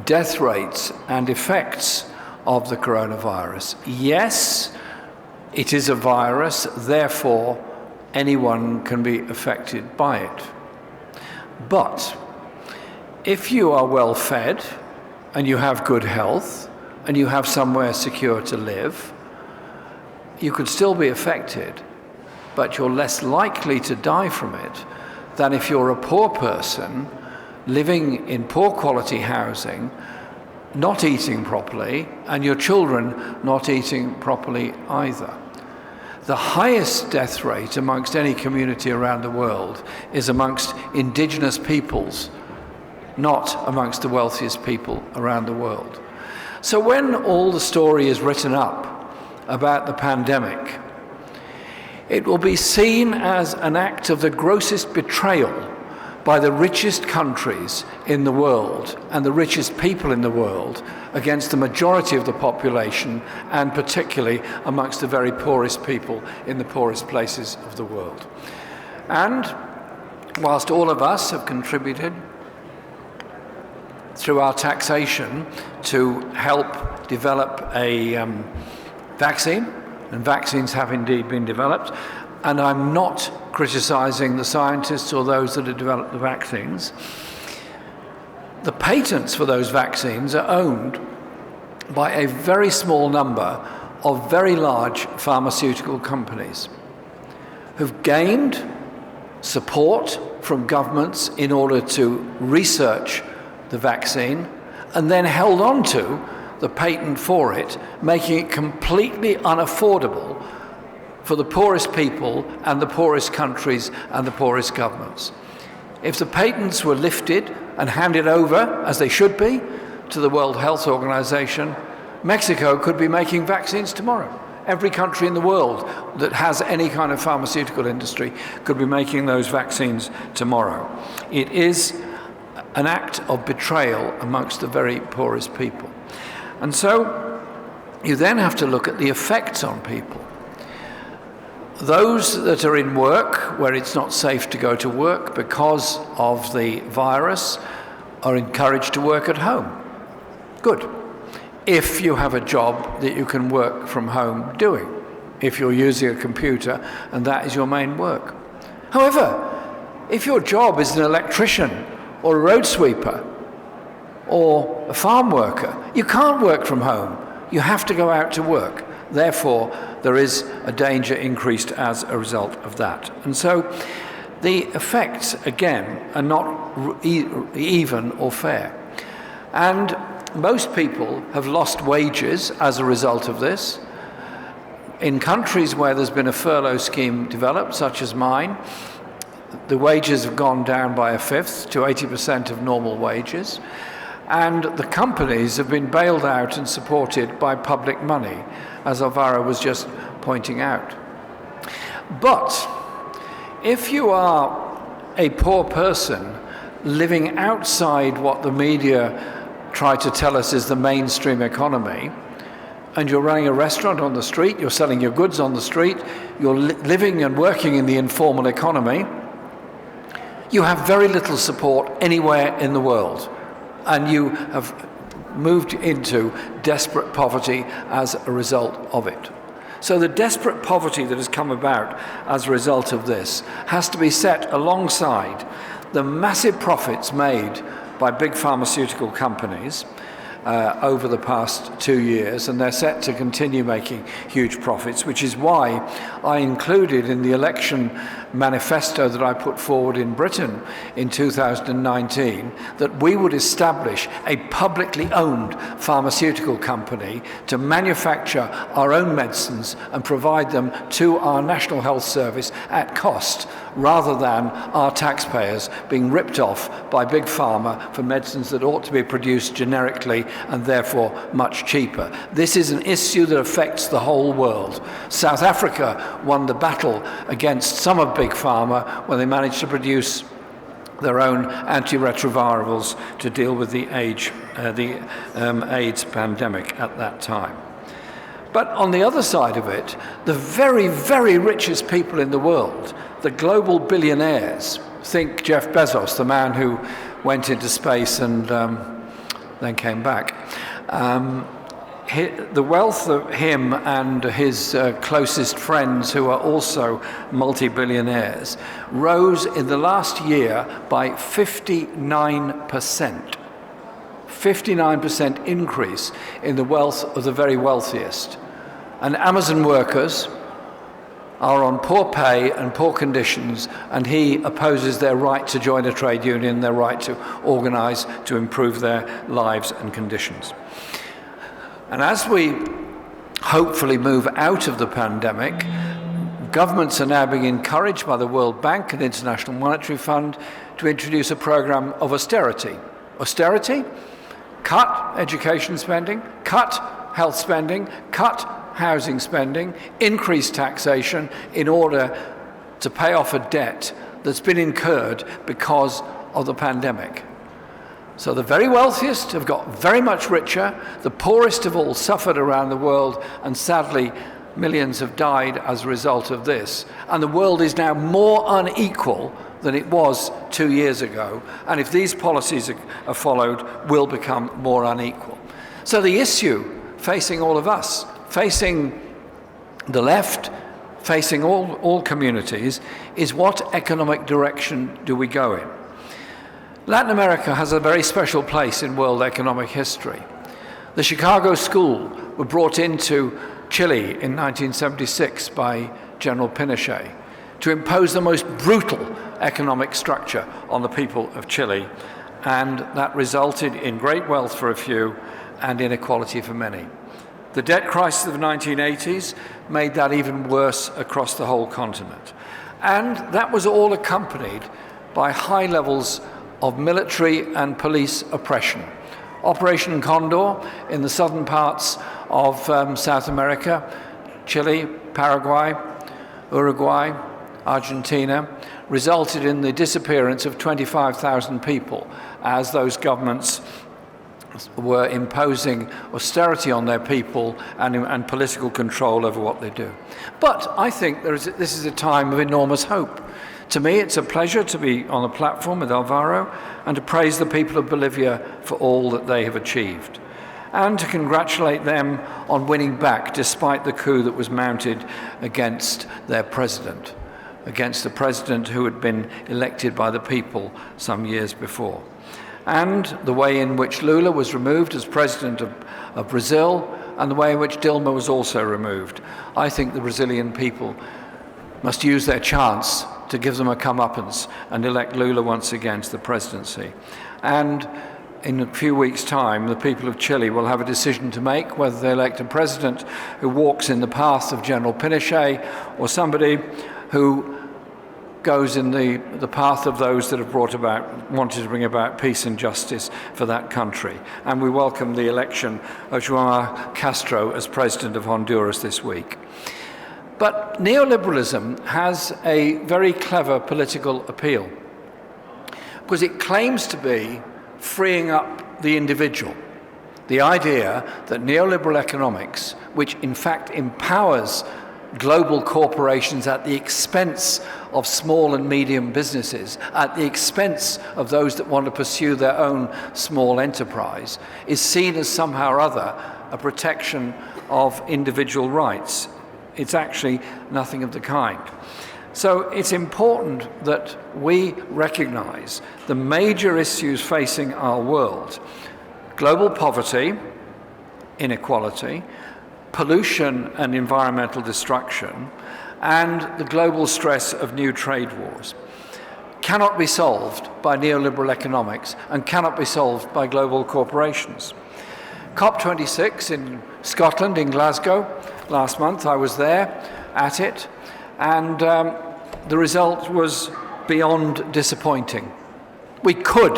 death rates and effects of the coronavirus. Yes, it is a virus, therefore anyone can be affected by it. But if you are well fed and you have good health and you have somewhere secure to live, you could still be affected, but you're less likely to die from it than if you're a poor person living in poor quality housing, not eating properly, and your children not eating properly either. The highest death rate amongst any community around the world is amongst indigenous peoples, not amongst the wealthiest people around the world. So when all the story is written up about the pandemic, it will be seen as an act of the grossest betrayal by the richest countries in the world and the richest people in the world against the majority of the population, and particularly amongst the very poorest people in the poorest places of the world. And whilst all of us have contributed through our taxation to help develop a vaccine, and vaccines have indeed been developed, and I'm not criticizing the scientists or those that have developed the vaccines, the patents for those vaccines are owned by a very small number of very large pharmaceutical companies who've gained support from governments in order to research the vaccine and then held on to the patent for it, making it completely unaffordable for the poorest people and the poorest countries and the poorest governments. If the patents were lifted and handed over, as they should be, to the World Health Organization, Mexico could be making vaccines tomorrow. Every country in the world that has any kind of pharmaceutical industry could be making those vaccines tomorrow. It is an act of betrayal amongst the very poorest people. And so you then have to look at the effects on people. Those that are in work where it's not safe to go to work because of the virus are encouraged to work at home. Good. If you have a job that you can work from home doing, if you're using a computer and that is your main work. However, if your job is an electrician or a road sweeper or a farm worker, you can't work from home. You have to go out to work. Therefore, there is a danger increased as a result of that. And so the effects, again, are not even or fair. And most people have lost wages as a result of this. In countries where there's been a furlough scheme developed, such as mine, the wages have gone down by a fifth to 80% of normal wages. And the companies have been bailed out and supported by public money, as Alvaro was just pointing out. But if you are a poor person living outside what the media try to tell us is the mainstream economy, and you're running a restaurant on the street, you're selling your goods on the street, you're living and working in the informal economy, you have very little support anywhere in the world. And you have moved into desperate poverty as a result of it. So the desperate poverty that has come about as a result of this has to be set alongside the massive profits made by big pharmaceutical companies over the past 2 years, and they're set to continue making huge profits, which is why I included in the election manifesto that I put forward in Britain in 2019 that we would establish a publicly owned pharmaceutical company to manufacture our own medicines and provide them to our National Health Service at cost, rather than our taxpayers being ripped off by Big Pharma for medicines that ought to be produced generically and therefore much cheaper. This is an issue that affects the whole world. South Africa won the battle against some of Big Pharma when they managed to produce their own antiretrovirals to deal with the AIDS pandemic at that time. But on the other side of it, the very, very richest people in the world, the global billionaires, think Jeff Bezos, the man who went into space and then came back. The wealth of him and his closest friends, who are also multi-billionaires, rose in the last year by 59%. 59% increase in the wealth of the very wealthiest. And Amazon workers are on poor pay and poor conditions, and he opposes their right to join a trade union, their right to organize to improve their lives and conditions. And as we hopefully move out of the pandemic, governments are now being encouraged by the World Bank and International Monetary Fund to introduce a program of austerity. Austerity? Cut education spending, cut health spending, cut housing spending, increase taxation in order to pay off a debt that's been incurred because of the pandemic. So the very wealthiest have got very much richer, the poorest have all suffered around the world, and sadly millions have died as a result of this. And the world is now more unequal than it was 2 years ago, and if these policies are followed, will become more unequal. So the issue facing all of us, facing the left, facing all communities, is what economic direction do we go in? Latin America has a very special place in world economic history. The Chicago School were brought into Chile in 1976 by General Pinochet to impose the most brutal economic structure on the people of Chile, and that resulted in great wealth for a few and inequality for many. The debt crisis of the 1980s made that even worse across the whole continent. And that was all accompanied by high levels of military and police oppression. Operation Condor in the southern parts of South America, Chile, Paraguay, Uruguay, Argentina, resulted in the disappearance of 25,000 people as those governments were imposing austerity on their people and political control over what they do. But I think this is a time of enormous hope. To me, it's a pleasure to be on the platform with Alvaro and to praise the people of Bolivia for all that they have achieved. and to congratulate them on winning back despite the coup that was mounted against their president, against the president who had been elected by the people some years before. And the way in which Lula was removed as president of Brazil, and the way in which Dilma was also removed. I think the Brazilian people must use their chance to give them a comeuppance and elect Lula once again to the presidency. And in a few weeks' time, the people of Chile will have a decision to make whether they elect a president who walks in the path of General Pinochet or somebody who goes in the path of those that have wanted to bring about peace and justice for that country. And we welcome the election of João Castro as president of Honduras this week. But neoliberalism has a very clever political appeal because it claims to be freeing up the individual. The idea that neoliberal economics, which in fact empowers global corporations at the expense of small and medium businesses, at the expense of those that want to pursue their own small enterprise, is seen as somehow or other a protection of individual rights. It's actually nothing of the kind. So it's important that we recognize the major issues facing our world: global poverty, inequality, pollution and environmental destruction, and the global stress of new trade wars. Cannot be solved by neoliberal economics and cannot be solved by global corporations. COP26 in Scotland, in Glasgow, last month, I was there at it, and the result was beyond disappointing. We could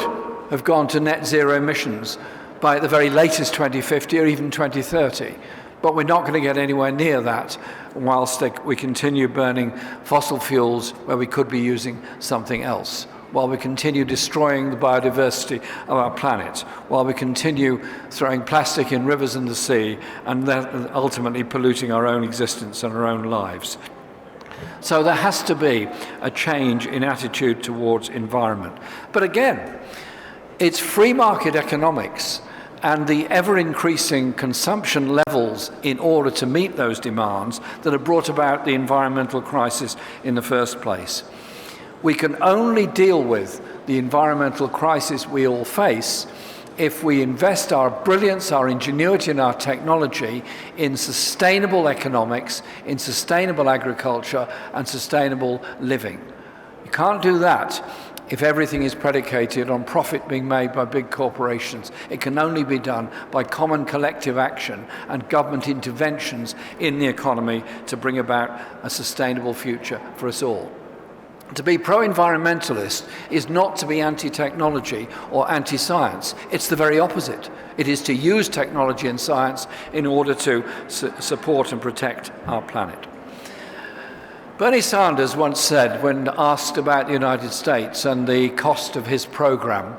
have gone to net zero emissions by at the very latest 2050 or even 2030. But we're not going to get anywhere near that whilst we continue burning fossil fuels where we could be using something else, while we continue destroying the biodiversity of our planet, while we continue throwing plastic in rivers and the sea, and then ultimately polluting our own existence and our own lives. So there has to be a change in attitude towards environment. But again, it's free market economics and the ever-increasing consumption levels in order to meet those demands that have brought about the environmental crisis in the first place. We can only deal with the environmental crisis we all face if we invest our brilliance, our ingenuity, and our technology in sustainable economics, in sustainable agriculture, and sustainable living. You can't do that if everything is predicated on profit being made by big corporations. It can only be done by common collective action and government interventions in the economy to bring about a sustainable future for us all. To be pro-environmentalist is not to be anti-technology or anti-science. It's the very opposite. It is to use technology and science in order to support and protect our planet. Bernie Sanders once said, when asked about the United States and the cost of his program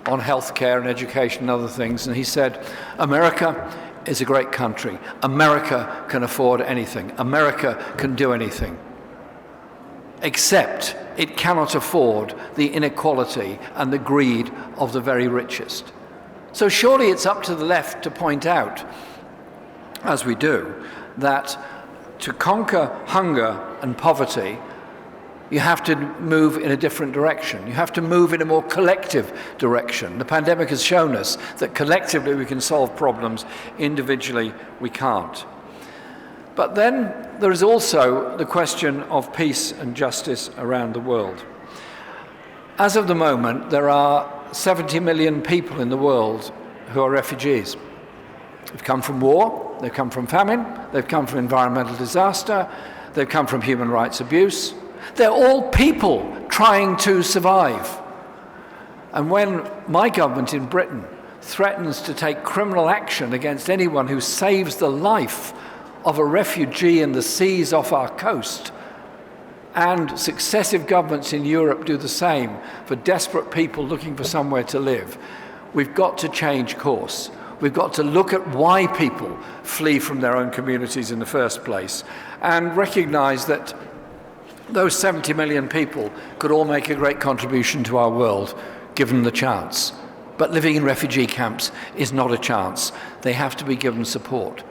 on healthcare and education and other things, and he said, America is a great country. America can afford anything. America can do anything. Except it cannot afford the inequality and the greed of the very richest. So surely it's up to the left to point out, as we do, that to conquer hunger and poverty, you have to move in a different direction. You have to move in a more collective direction. The pandemic has shown us that collectively we can solve problems, individually we can't. But then there is also the question of peace and justice around the world. As of the moment, there are 70 million people in the world who are refugees. They've come from war, they've come from famine, they've come from environmental disaster, they've come from human rights abuse. They're all people trying to survive. And when my government in Britain threatens to take criminal action against anyone who saves the life of a refugee in the seas off our coast, and successive governments in Europe do the same for desperate people looking for somewhere to live, we've got to change course. We've got to look at why people flee from their own communities in the first place and recognize that those 70 million people could all make a great contribution to our world, given the chance. but living in refugee camps is not a chance. They have to be given support.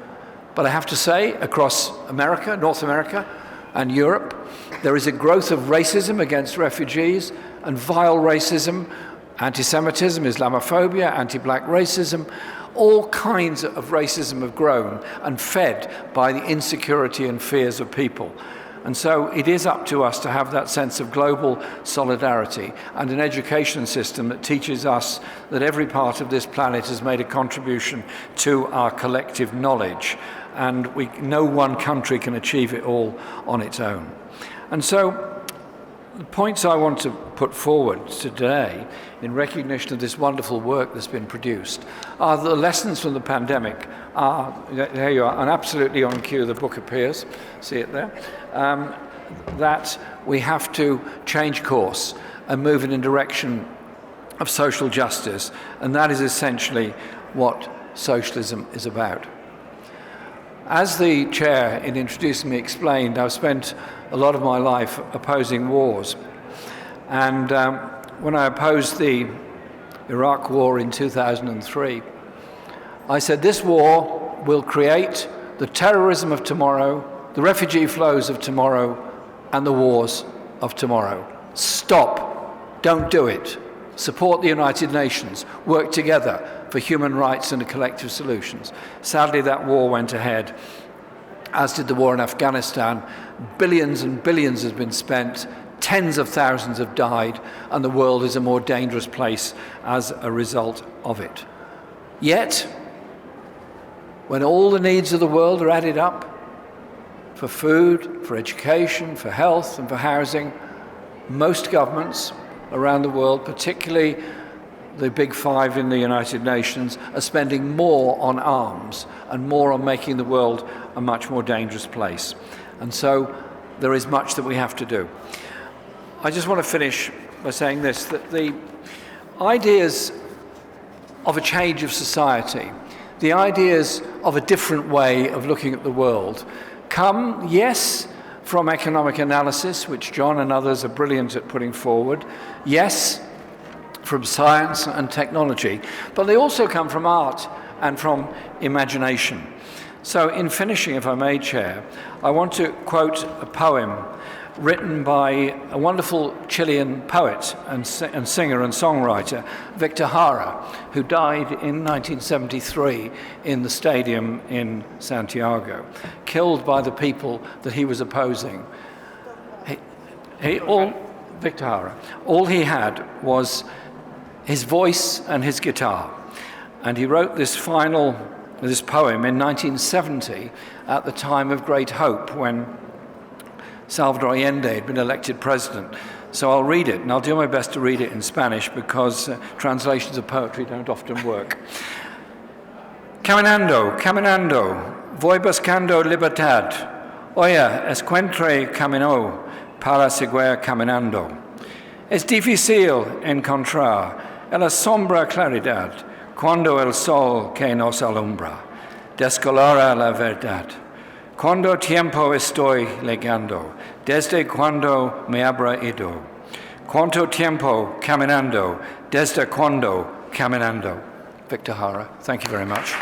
But I have to say, across America, North America, and Europe, there is a growth of racism against refugees and vile racism, anti-Semitism, Islamophobia, anti-black racism. All kinds of racism have grown and fed by the insecurity and fears of people. And so it is up to us to have that sense of global solidarity and an education system that teaches us that every part of this planet has made a contribution to our collective knowledge, and no one country can achieve it all on its own. And so the points I want to put forward today in recognition of this wonderful work that's been produced are the lessons from the pandemic. There you are, and absolutely on cue, the book appears, see it there, that we have to change course and move in a direction of social justice, and that is essentially what socialism is about. As the chair in introducing me explained, I've spent a lot of my life opposing wars. And when I opposed the Iraq War in 2003, I said this war will create the terrorism of tomorrow, the refugee flows of tomorrow, and the wars of tomorrow. Stop. Don't do it. Support the United Nations. Work together for human rights and collective solutions. Sadly, that war went ahead, as did the war in Afghanistan. Billions and billions has been spent, tens of thousands have died, and the world is a more dangerous place as a result of it. Yet, when all the needs of the world are added up, for food, for education, for health, and for housing, most governments around the world, particularly the big five in the United Nations, are spending more on arms and more on making the world a much more dangerous place. And so there is much that we have to do. I just want to finish by saying this, that the ideas of a change of society, the ideas of a different way of looking at the world, come, yes, from economic analysis, which John and others are brilliant at putting forward, yes, from science and technology, but they also come from art and from imagination. So in finishing, if I may, Chair, I want to quote a poem written by a wonderful Chilean poet and singer and songwriter, Victor Jara, who died in 1973 in the stadium in Santiago, killed by the people that he was opposing. Victor Jara, all he had was his voice and his guitar. And he wrote this poem in 1970 at the time of great hope when Salvador Allende had been elected president. So I'll read it, and I'll do my best to read it in Spanish because translations of poetry don't often work. Caminando, caminando, voy buscando libertad. Oye, encuentre camino para seguir caminando. Es difícil encontrar en la sombra claridad cuando el sol que nos alumbra descolora la verdad. Cuánto tiempo estoy legando, desde cuando me habrá ido. Cuánto tiempo caminando, desde cuando caminando. Victor Jara, thank you very much.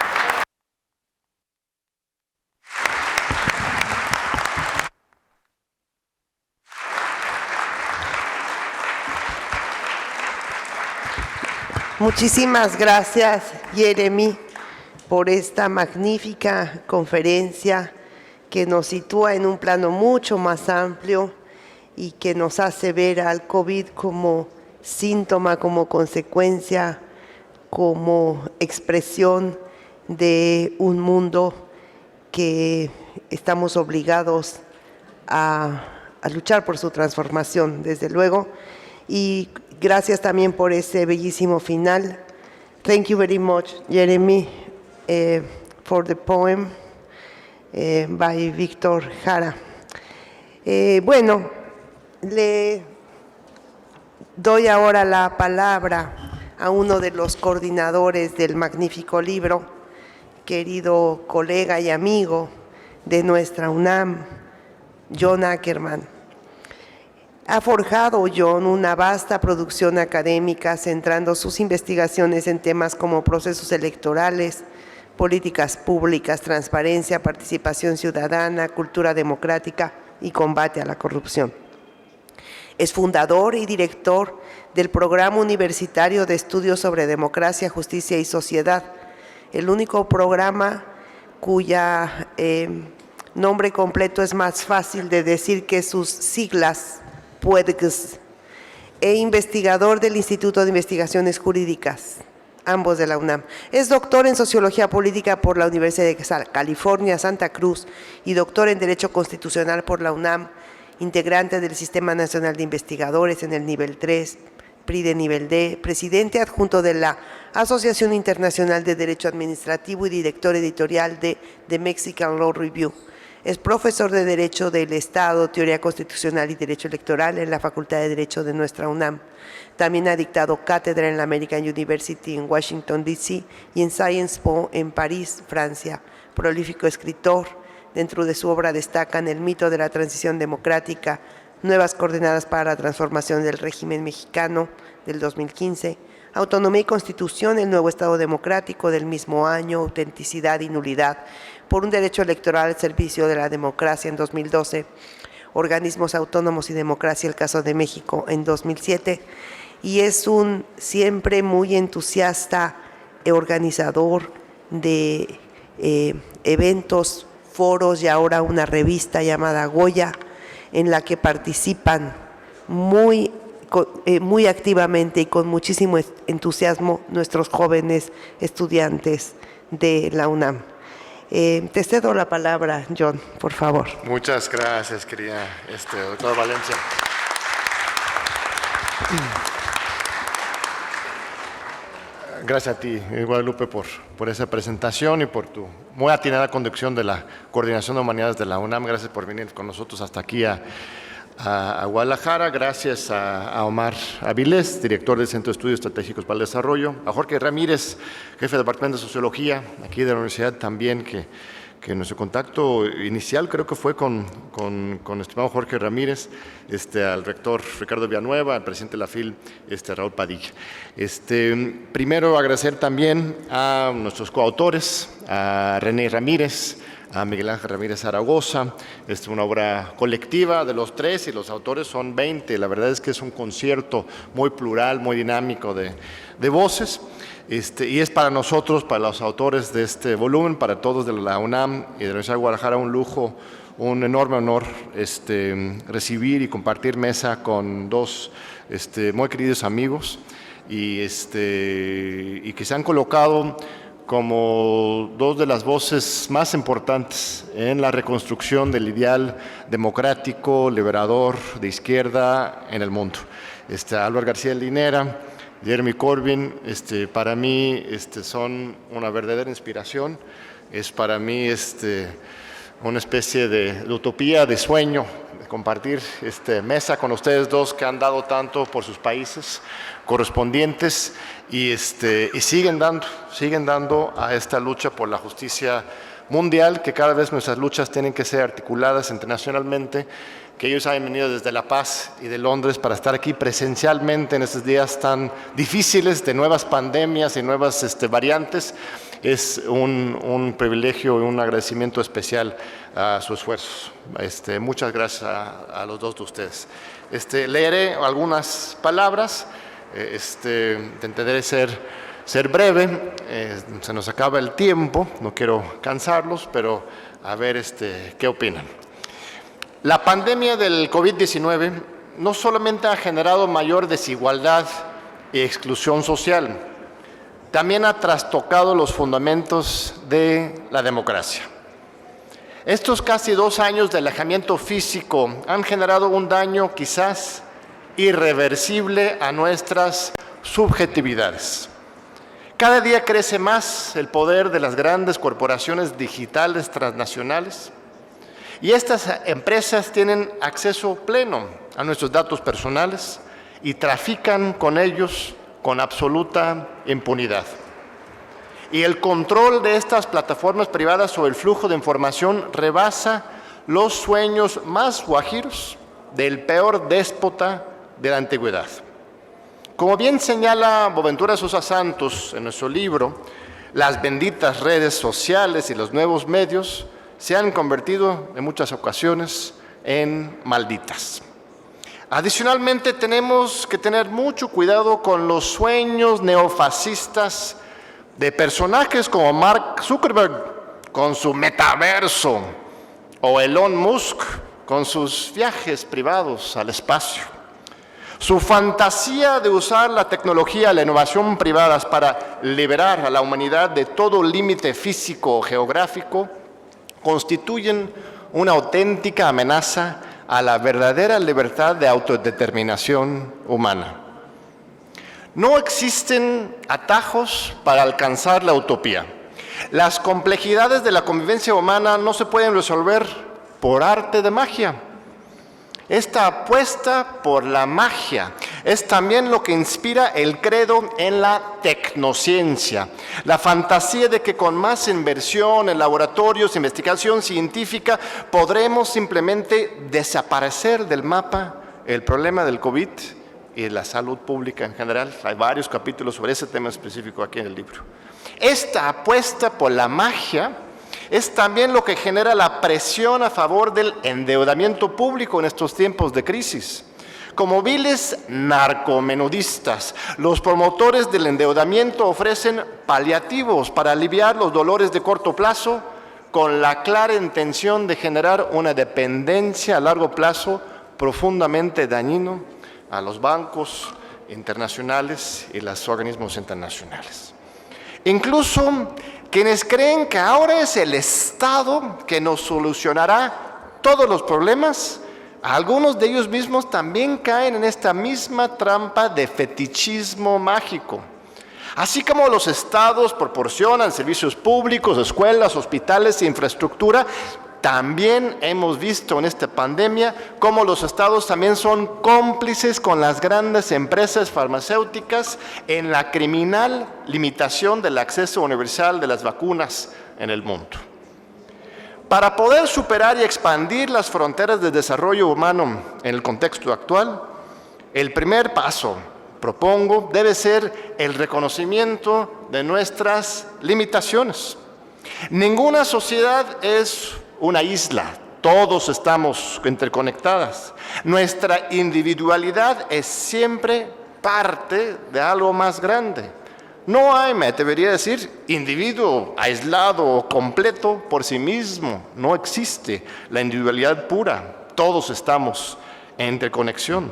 Muchísimas gracias, Jeremy, por esta magnífica conferencia que nos sitúa en un plano mucho más amplio y que nos hace ver al COVID como síntoma, como consecuencia, como expresión de un mundo que estamos obligados a luchar por su transformación, desde luego. Y gracias también por ese bellísimo final. Thank you very much, Jeremy, for the poem by Victor Jara. Bueno, le doy ahora la palabra a uno de los coordinadores del magnífico libro, querido colega y amigo de nuestra UNAM, John Ackerman. Ha forjado John una vasta producción académica centrando sus investigaciones en temas como procesos electorales, políticas públicas, transparencia, participación ciudadana, cultura democrática y combate a la corrupción. Es fundador y director del Programa Universitario de Estudios sobre Democracia, Justicia y Sociedad, el único programa cuya nombre completo es más fácil de decir que sus siglas, PUEDGS, e investigador del Instituto de Investigaciones Jurídicas, ambos de la UNAM. Es doctor en Sociología Política por la Universidad de California, Santa Cruz, y doctor en Derecho Constitucional por la UNAM, integrante del Sistema Nacional de Investigadores en el nivel 3, PRI de nivel D, presidente adjunto de la Asociación Internacional de Derecho Administrativo y director editorial de The Mexican Law Review. Es profesor de Derecho del Estado, Teoría Constitucional y Derecho Electoral en la Facultad de Derecho de nuestra UNAM. También ha dictado cátedra en la American University en Washington, D.C. y en Sciences Po en París, Francia. Prolífico escritor, dentro de su obra destacan El mito de la transición democrática, Nuevas coordenadas para la transformación del régimen mexicano, del 2015, Autonomía y Constitución, el nuevo Estado democrático, del mismo año, Autenticidad y nulidad, por un derecho electoral al servicio de la democracia, en 2012, Organismos autónomos y democracia, el caso de México, en 2007, y es un siempre muy entusiasta organizador de eventos, foros y ahora una revista llamada Goya, en la que participan muy activamente y con muchísimo entusiasmo nuestros jóvenes estudiantes de la UNAM. Te cedo la palabra, John, por favor. Muchas gracias, querida doctora Valencia. Gracias a ti, Guadalupe, por esa presentación y por tu muy atinada conducción de la Coordinación de Humanidades de la UNAM. Gracias por venir con nosotros hasta aquí a Guadalajara. Gracias a Omar Avilés, director del Centro de Estudios Estratégicos para el Desarrollo. A Jorge Ramírez, jefe del Departamento de Sociología, aquí de la universidad también, que nuestro contacto inicial creo que fue con el estimado Jorge Ramírez, al rector Ricardo Villanueva, al presidente de la FIL, Raúl Padilla. Primero agradecer también a nuestros coautores, a René Ramírez, a Miguel Ángel Ramírez Zaragoza. Es una obra colectiva de los tres y los autores son 20. La verdad es que es un concierto muy plural, muy dinámico de voces. Y es para nosotros, para los autores de este volumen, para todos de la UNAM y de la Universidad de Guadalajara, un lujo, un enorme honor recibir y compartir mesa con dos muy queridos amigos y que se han colocado como dos de las voces más importantes en la reconstrucción del ideal democrático, liberador, de izquierda en el mundo. Álvaro García Linera, Jeremy Corbyn, para mí son una verdadera inspiración. Es para mí una especie de utopía, de sueño, de compartir mesa con ustedes dos que han dado tanto por sus países correspondientes y siguen dando a esta lucha por la justicia mundial, que cada vez nuestras luchas tienen que ser articuladas internacionalmente, que ellos han venido desde La Paz y de Londres para estar aquí presencialmente en estos días tan difíciles de nuevas pandemias y nuevas variantes. Es un privilegio y un agradecimiento especial a sus esfuerzos. Muchas gracias a los dos de ustedes. Leeré algunas palabras, intentaré ser breve, se nos acaba el tiempo, no quiero cansarlos, pero a ver qué opinan. La pandemia del COVID-19 no solamente ha generado mayor desigualdad y exclusión social, también ha trastocado los fundamentos de la democracia. Estos casi 2 años de alejamiento físico han generado un daño quizás irreversible a nuestras subjetividades. Cada día crece más el poder de las grandes corporaciones digitales transnacionales y estas empresas tienen acceso pleno a nuestros datos personales y trafican con ellos con absoluta impunidad. Y el control de estas plataformas privadas sobre el flujo de información rebasa los sueños más guajiros del peor déspota de la antigüedad. Como bien señala Boaventura Sosa Santos en nuestro libro, las benditas redes sociales y los nuevos medios se han convertido en muchas ocasiones en malditas. Adicionalmente, tenemos que tener mucho cuidado con los sueños neofascistas de personajes como Mark Zuckerberg con su metaverso o Elon Musk con sus viajes privados al espacio. Su fantasía de usar la tecnología y la innovación privadas para liberar a la humanidad de todo límite físico o geográfico constituyen una auténtica amenaza a la verdadera libertad de autodeterminación humana. No existen atajos para alcanzar la utopía. Las complejidades de la convivencia humana no se pueden resolver por arte de magia. Esta apuesta por la magia es también lo que inspira el credo en la tecnociencia, la fantasía de que con más inversión en laboratorios, investigación científica, podremos simplemente desaparecer del mapa el problema del COVID y la salud pública en general. Hay varios capítulos sobre ese tema específico aquí en el libro. Esta apuesta por la magia es también lo que genera la presión a favor del endeudamiento público en estos tiempos de crisis. Como viles narcomenudistas, los promotores del endeudamiento ofrecen paliativos para aliviar los dolores de corto plazo con la clara intención de generar una dependencia a largo plazo profundamente dañino a los bancos internacionales y los organismos internacionales. Incluso quienes creen que ahora es el Estado que nos solucionará todos los problemas, algunos de ellos mismos también caen en esta misma trampa de fetichismo mágico. Así como los estados proporcionan servicios públicos, escuelas, hospitales e infraestructura, también hemos visto en esta pandemia cómo los estados también son cómplices con las grandes empresas farmacéuticas en la criminal limitación del acceso universal de las vacunas en el mundo. Para poder superar y expandir las fronteras del desarrollo humano en el contexto actual, el primer paso, propongo, debe ser el reconocimiento de nuestras limitaciones. Ninguna sociedad es una isla, todos estamos interconectadas. Nuestra individualidad es siempre parte de algo más grande. No hay, me debería decir, individuo aislado o completo por sí mismo. No existe la individualidad pura. Todos estamos en interconexión.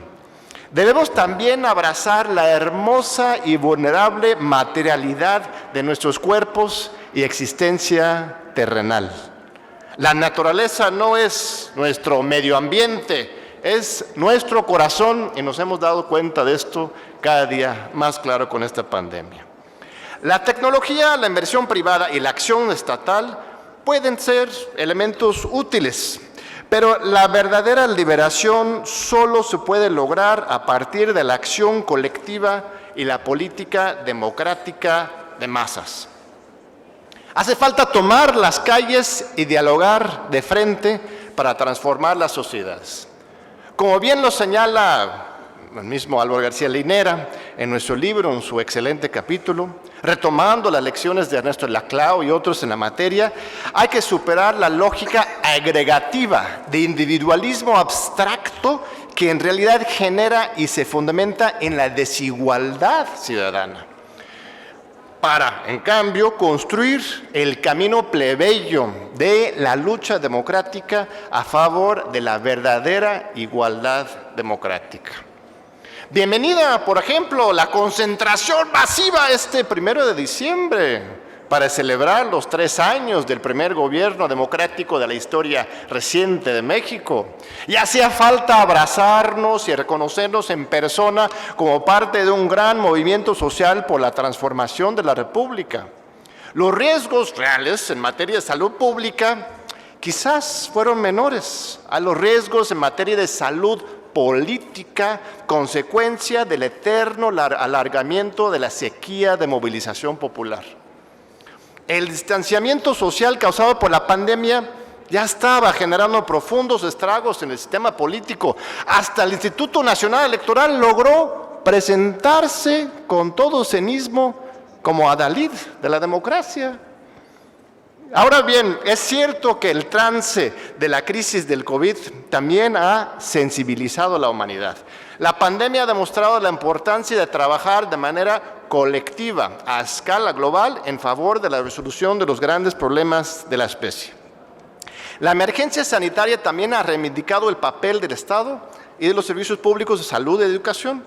Debemos también abrazar la hermosa y vulnerable materialidad de nuestros cuerpos y existencia terrenal. La naturaleza no es nuestro medio ambiente, es nuestro corazón y nos hemos dado cuenta de esto cada día más claro con esta pandemia. La tecnología, la inversión privada y la acción estatal pueden ser elementos útiles, pero la verdadera liberación solo se puede lograr a partir de la acción colectiva y la política democrática de masas. Hace falta tomar las calles y dialogar de frente para transformar las sociedades. Como bien lo señala el mismo Álvaro García Linera en nuestro libro, en su excelente capítulo, retomando las lecciones de Ernesto Laclau y otros en la materia, hay que superar la lógica agregativa de individualismo abstracto que en realidad genera y se fundamenta en la desigualdad ciudadana, para, en cambio, construir el camino plebeyo de la lucha democrática a favor de la verdadera igualdad democrática. Bienvenida, por ejemplo, la concentración masiva este 1 de diciembre para celebrar los 3 años del primer gobierno democrático de la historia reciente de México. Y hacía falta abrazarnos y reconocernos en persona como parte de un gran movimiento social por la transformación de la República. Los riesgos reales en materia de salud pública quizás fueron menores a los riesgos en materia de salud política, consecuencia del eterno alargamiento de la sequía de movilización popular. El distanciamiento social causado por la pandemia ya estaba generando profundos estragos en el sistema político. Hasta el Instituto Nacional Electoral logró presentarse con todo cinismo como adalid de la democracia. Ahora bien, es cierto que el trance de la crisis del COVID también ha sensibilizado a la humanidad. La pandemia ha demostrado la importancia de trabajar de manera colectiva, a escala global, en favor de la resolución de los grandes problemas de la especie. La emergencia sanitaria también ha reivindicado el papel del Estado y de los servicios públicos de salud y de educación.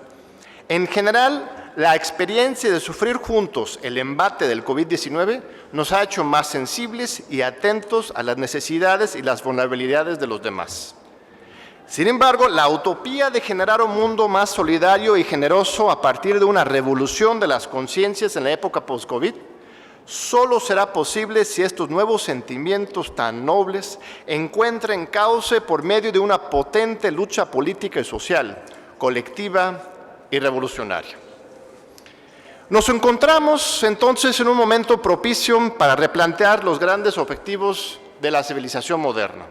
En general, la experiencia de sufrir juntos el embate del COVID-19 nos ha hecho más sensibles y atentos a las necesidades y las vulnerabilidades de los demás. Sin embargo, la utopía de generar un mundo más solidario y generoso a partir de una revolución de las conciencias en la época post-COVID solo será posible si estos nuevos sentimientos tan nobles encuentren cauce por medio de una potente lucha política y social, colectiva y revolucionaria. Nos encontramos entonces en un momento propicio para replantear los grandes objetivos de la civilización moderna.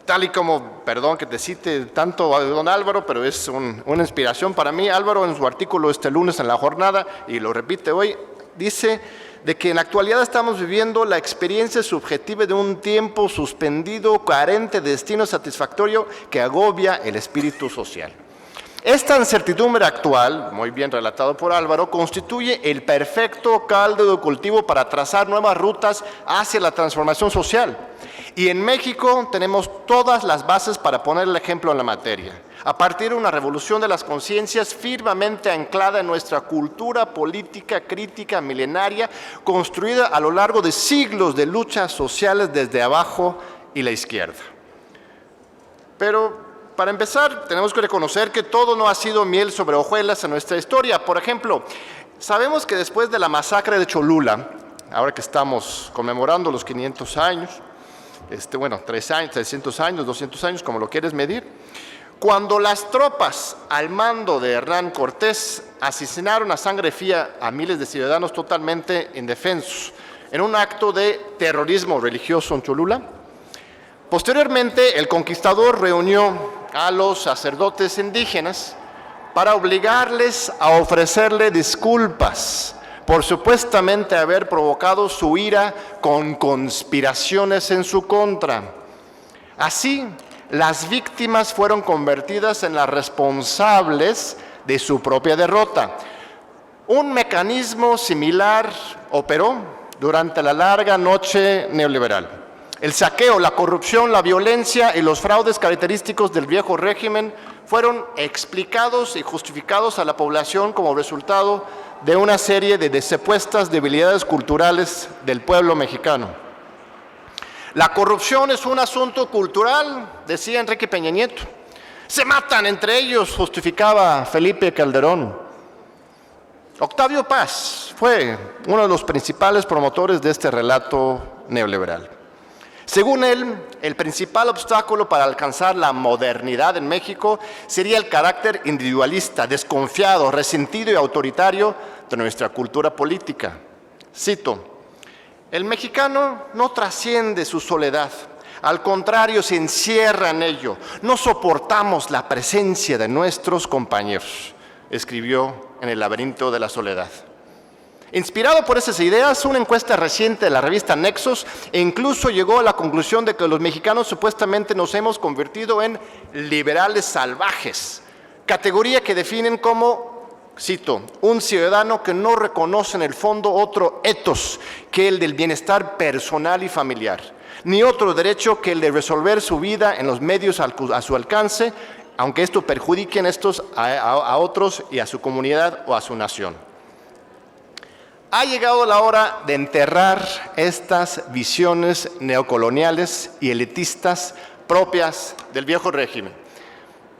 Tal y como, perdón que te cite tanto a don Álvaro, pero es una inspiración para mí. Álvaro en su artículo este lunes en La Jornada, y lo repite hoy, dice de que en la actualidad estamos viviendo la experiencia subjetiva de un tiempo suspendido, carente de destino satisfactorio que agobia el espíritu social. Esta incertidumbre actual, muy bien relatado por Álvaro, constituye el perfecto caldo de cultivo para trazar nuevas rutas hacia la transformación social. Y en México tenemos todas las bases para poner el ejemplo en la materia, a partir de una revolución de las conciencias firmemente anclada en nuestra cultura política crítica milenaria, construida a lo largo de siglos de luchas sociales desde abajo y la izquierda. Pero para empezar, tenemos que reconocer que todo no ha sido miel sobre hojuelas en nuestra historia. Por ejemplo, sabemos que después de la masacre de Cholula, ahora que estamos conmemorando los 500 años, 3 años, 300 años, 200 años, como lo quieres medir, cuando las tropas al mando de Hernán Cortés asesinaron a sangre fría a miles de ciudadanos totalmente indefensos en un acto de terrorismo religioso en Cholula, posteriormente el conquistador reunió a los sacerdotes indígenas para obligarles a ofrecerle disculpas por supuestamente haber provocado su ira con conspiraciones en su contra. Así, las víctimas fueron convertidas en las responsables de su propia derrota. Un mecanismo similar operó durante la larga noche neoliberal. El saqueo, la corrupción, la violencia y los fraudes característicos del viejo régimen fueron explicados y justificados a la población como resultado de una serie de supuestas debilidades culturales del pueblo mexicano. La corrupción es un asunto cultural, decía Enrique Peña Nieto. Se matan entre ellos, justificaba Felipe Calderón. Octavio Paz fue uno de los principales promotores de este relato neoliberal. Según él, el principal obstáculo para alcanzar la modernidad en México sería el carácter individualista, desconfiado, resentido y autoritario de nuestra cultura política. Cito: el mexicano no trasciende su soledad, al contrario, se encierra en ello. No soportamos la presencia de nuestros compañeros, escribió en El laberinto de la soledad. Inspirado por esas ideas, una encuesta reciente de la revista Nexos incluso llegó a la conclusión de que los mexicanos supuestamente nos hemos convertido en liberales salvajes, categoría que definen como, cito, un ciudadano que no reconoce en el fondo otro etos que el del bienestar personal y familiar, ni otro derecho que el de resolver su vida en los medios a su alcance, aunque esto perjudique a otros y a su comunidad o a su nación. Ha llegado la hora de enterrar estas visiones neocoloniales y elitistas propias del viejo régimen.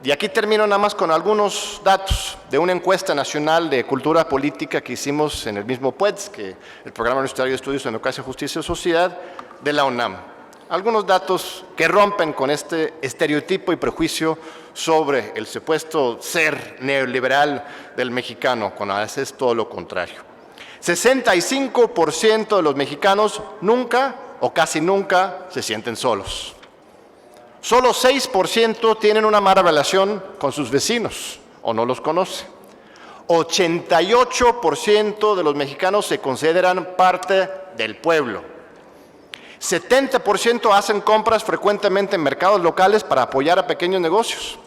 Y aquí termino nada más con algunos datos de una encuesta nacional de cultura política que hicimos en el mismo PUEDS, que el Programa Universitario de Estudios en Educación, Justicia y Sociedad de la UNAM. Algunos datos que rompen con este estereotipo y prejuicio sobre el supuesto ser neoliberal del mexicano, cuando a veces es todo lo contrario. 65% de los mexicanos nunca o casi nunca se sienten solos. Solo 6% tienen una mala relación con sus vecinos o no los conoce. 88% de los mexicanos se consideran parte del pueblo. 70% hacen compras frecuentemente en mercados locales para apoyar a pequeños negocios.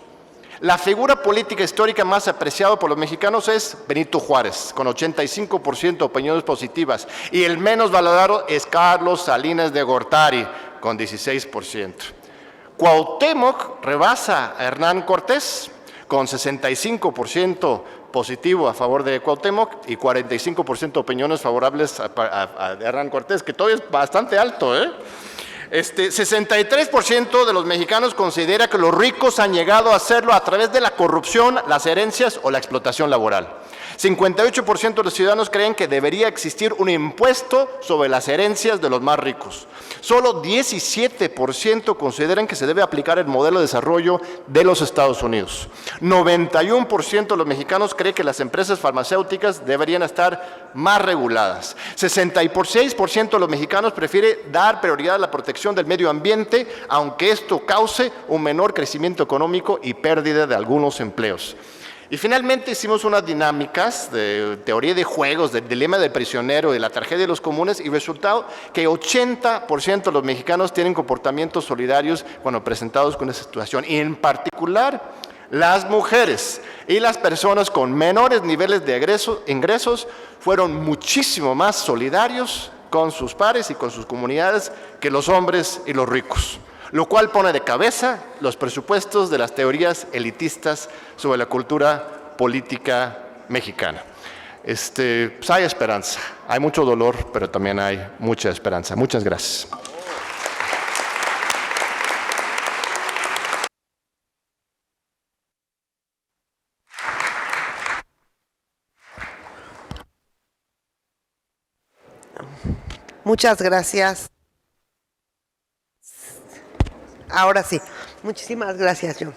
La figura política histórica más apreciada por los mexicanos es Benito Juárez, con 85% de opiniones positivas, y el menos valorado es Carlos Salinas de Gortari, con 16%. Cuauhtémoc rebasa a Hernán Cortés, con 65% positivo a favor de Cuauhtémoc y 45% opiniones favorables a Hernán Cortés, que todavía es bastante alto, 63% de los mexicanos considera que los ricos han llegado a hacerlo a través de la corrupción, las herencias o la explotación laboral. 58% de los ciudadanos creen que debería existir un impuesto sobre las herencias de los más ricos. Solo 17% consideran que se debe aplicar el modelo de desarrollo de los Estados Unidos. 91% de los mexicanos creen que las empresas farmacéuticas deberían estar más reguladas. 66% de los mexicanos prefieren dar prioridad a la protección del medio ambiente, aunque esto cause un menor crecimiento económico y pérdida de algunos empleos. Y finalmente hicimos unas dinámicas de teoría de juegos, del dilema del prisionero, de la tragedia de los comunes, y resultado que 80% de los mexicanos tienen comportamientos solidarios cuando presentados con esa situación, y en particular las mujeres y las personas con menores niveles de ingresos fueron muchísimo más solidarios con sus pares y con sus comunidades que los hombres y los ricos, lo cual pone de cabeza los presupuestos de las teorías elitistas sobre la cultura política mexicana. Pues hay esperanza, hay mucho dolor, pero también hay mucha esperanza. Muchas gracias. Muchas gracias. Ahora sí, muchísimas gracias, John,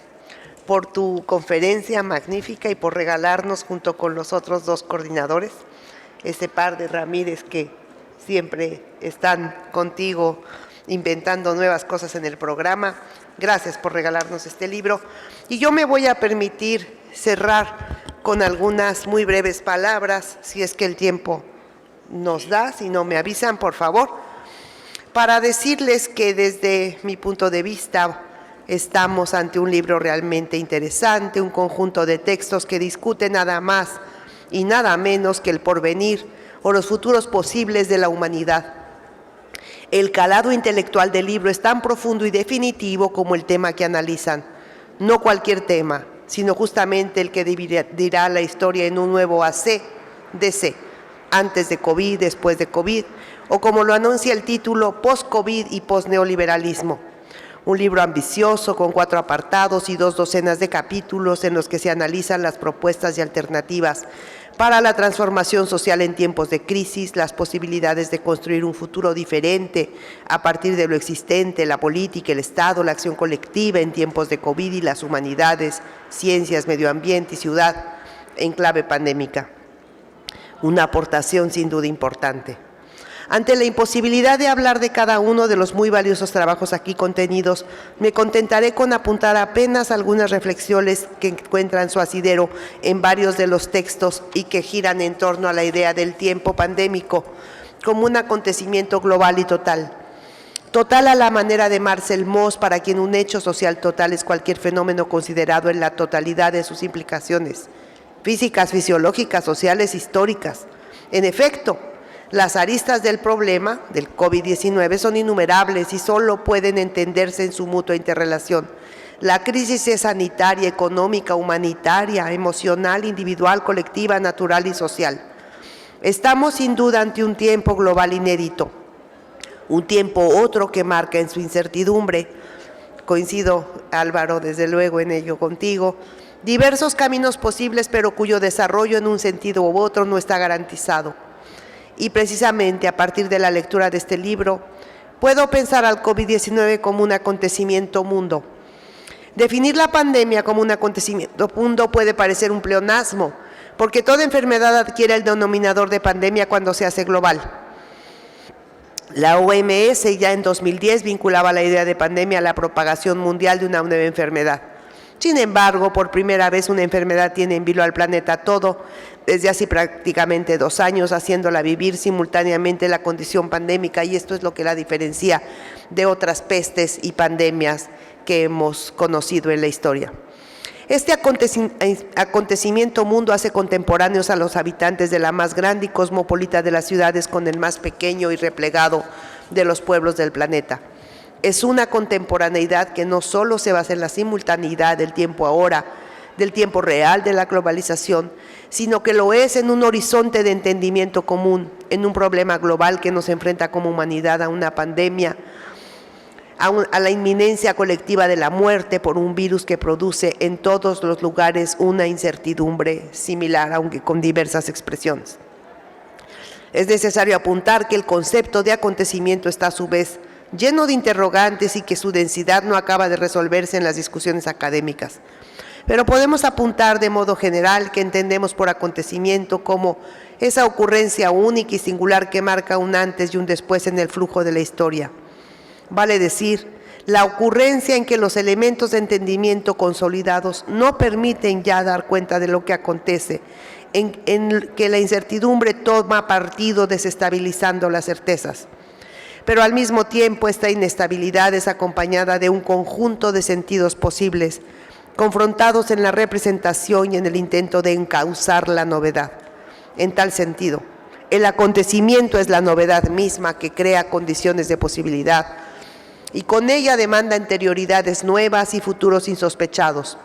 por tu conferencia magnífica y por regalarnos, junto con los otros dos coordinadores, ese par de Ramírez que siempre están contigo inventando nuevas cosas en el programa. Gracias por regalarnos este libro. Y yo me voy a permitir cerrar con algunas muy breves palabras, si es que el tiempo nos da, si no me avisan, por favor, para decirles que desde mi punto de vista estamos ante un libro realmente interesante, un conjunto de textos que discuten nada más y nada menos que el porvenir o los futuros posibles de la humanidad. El calado intelectual del libro es tan profundo y definitivo como el tema que analizan. No cualquier tema, sino justamente el que dividirá la historia en un nuevo AC, DC, antes de COVID, después de COVID, o como lo anuncia el título, post-COVID y post-neoliberalismo. Un libro ambicioso con 4 apartados y 2 docenas de capítulos en los que se analizan las propuestas y alternativas para la transformación social en tiempos de crisis, las posibilidades de construir un futuro diferente a partir de lo existente, la política, el Estado, la acción colectiva en tiempos de COVID y las humanidades, ciencias, medio ambiente y ciudad en clave pandémica. Una aportación sin duda importante. Ante la imposibilidad de hablar de cada uno de los muy valiosos trabajos aquí contenidos, me contentaré con apuntar apenas algunas reflexiones que encuentran su asidero en varios de los textos y que giran en torno a la idea del tiempo pandémico como un acontecimiento global y total. Total a la manera de Marcel Mauss, para quien un hecho social total es cualquier fenómeno considerado en la totalidad de sus implicaciones físicas, fisiológicas, sociales, históricas. En efecto, las aristas del problema del COVID-19 son innumerables y solo pueden entenderse en su mutua interrelación. La crisis es sanitaria, económica, humanitaria, emocional, individual, colectiva, natural y social. Estamos sin duda ante un tiempo global inédito, un tiempo otro que marca en su incertidumbre. Coincido, Álvaro, desde luego en ello contigo. Diversos caminos posibles, pero cuyo desarrollo en un sentido u otro no está garantizado. Y precisamente a partir de la lectura de este libro, puedo pensar al COVID-19 como un acontecimiento mundo. Definir la pandemia como un acontecimiento mundo puede parecer un pleonasmo, porque toda enfermedad adquiere el denominador de pandemia cuando se hace global. La OMS ya en 2010 vinculaba la idea de pandemia a la propagación mundial de una nueva enfermedad. Sin embargo, por primera vez una enfermedad tiene en vilo al planeta todo, desde hace prácticamente 2 años, haciéndola vivir simultáneamente la condición pandémica, y esto es lo que la diferencia de otras pestes y pandemias que hemos conocido en la historia. Este acontecimiento mundo hace contemporáneos a los habitantes de la más grande y cosmopolita de las ciudades con el más pequeño y replegado de los pueblos del planeta. Es una contemporaneidad que no solo se basa en la simultaneidad del tiempo ahora, del tiempo real de la globalización, sino que lo es en un horizonte de entendimiento común, en un problema global que nos enfrenta como humanidad a una pandemia, a la inminencia colectiva de la muerte por un virus que produce en todos los lugares una incertidumbre similar, aunque con diversas expresiones. Es necesario apuntar que el concepto de acontecimiento está a su vez lleno de interrogantes y que su densidad no acaba de resolverse en las discusiones académicas. Pero podemos apuntar de modo general que entendemos por acontecimiento como esa ocurrencia única y singular que marca un antes y un después en el flujo de la historia. Vale decir, la ocurrencia en que los elementos de entendimiento consolidados no permiten ya dar cuenta de lo que acontece, en que la incertidumbre toma partido desestabilizando las certezas. Pero al mismo tiempo esta inestabilidad es acompañada de un conjunto de sentidos posibles, confrontados en la representación y en el intento de encauzar la novedad. En tal sentido, el acontecimiento es la novedad misma que crea condiciones de posibilidad y con ella demanda anterioridades nuevas y futuros insospechados.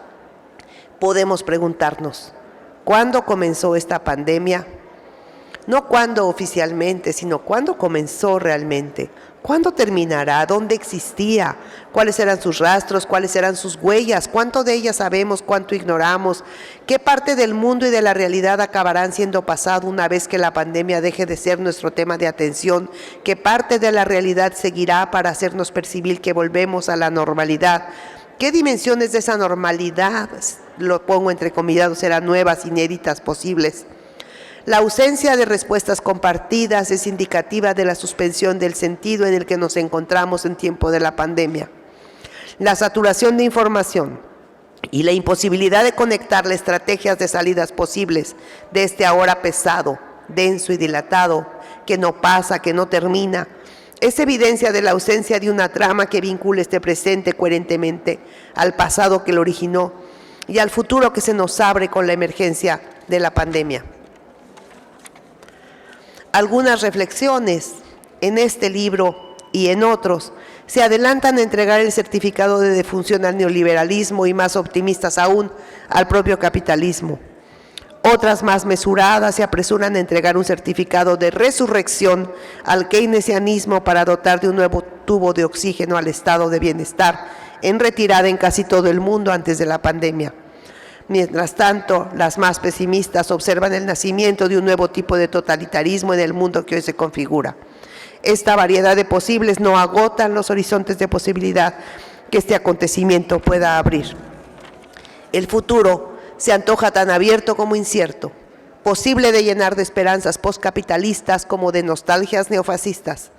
Podemos preguntarnos, ¿cuándo comenzó esta pandemia? No cuándo oficialmente, sino cuándo comenzó realmente. ¿Cuándo terminará? ¿Dónde existía? ¿Cuáles eran sus rastros? ¿Cuáles eran sus huellas? ¿Cuánto de ellas sabemos? ¿Cuánto ignoramos? ¿Qué parte del mundo y de la realidad acabarán siendo pasado una vez que la pandemia deje de ser nuestro tema de atención? ¿Qué parte de la realidad seguirá para hacernos percibir que volvemos a la normalidad? ¿Qué dimensiones de esa normalidad, lo pongo entre comillados, serán nuevas, inéditas, posibles? La ausencia de respuestas compartidas es indicativa de la suspensión del sentido en el que nos encontramos en tiempo de la pandemia. La saturación de información y la imposibilidad de conectar las estrategias de salidas posibles de este ahora pesado, denso y dilatado, que no pasa, que no termina, es evidencia de la ausencia de una trama que vincule este presente coherentemente al pasado que lo originó y al futuro que se nos abre con la emergencia de la pandemia. Algunas reflexiones en este libro y en otros se adelantan a entregar el certificado de defunción al neoliberalismo y más optimistas aún al propio capitalismo. Otras más mesuradas se apresuran a entregar un certificado de resurrección al keynesianismo para dotar de un nuevo tubo de oxígeno al estado de bienestar en retirada en casi todo el mundo antes de la pandemia. Mientras tanto, las más pesimistas observan el nacimiento de un nuevo tipo de totalitarismo en el mundo que hoy se configura. Esta variedad de posibles no agotan los horizontes de posibilidad que este acontecimiento pueda abrir. El futuro se antoja tan abierto como incierto, posible de llenar de esperanzas postcapitalistas como de nostalgias neofascistas.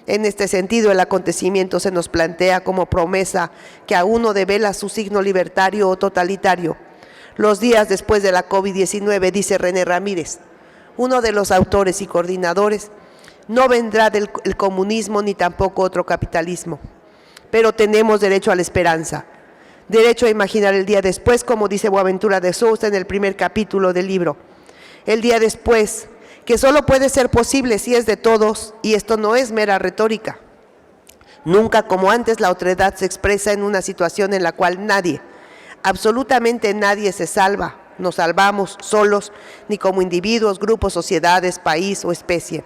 En este sentido, el acontecimiento se nos plantea como promesa que aún no devela su signo libertario o totalitario. Los días después de la COVID-19, dice René Ramírez, uno de los autores y coordinadores, no vendrá del comunismo ni tampoco otro capitalismo, pero tenemos derecho a la esperanza, derecho a imaginar el día después, como dice Boaventura de Sousa en el primer capítulo del libro. El día después, que solo puede ser posible si es de todos, y esto no es mera retórica. Nunca como antes la otredad se expresa en una situación en la cual nadie, absolutamente nadie se salva, nos salvamos solos, ni como individuos, grupos, sociedades, país o especie.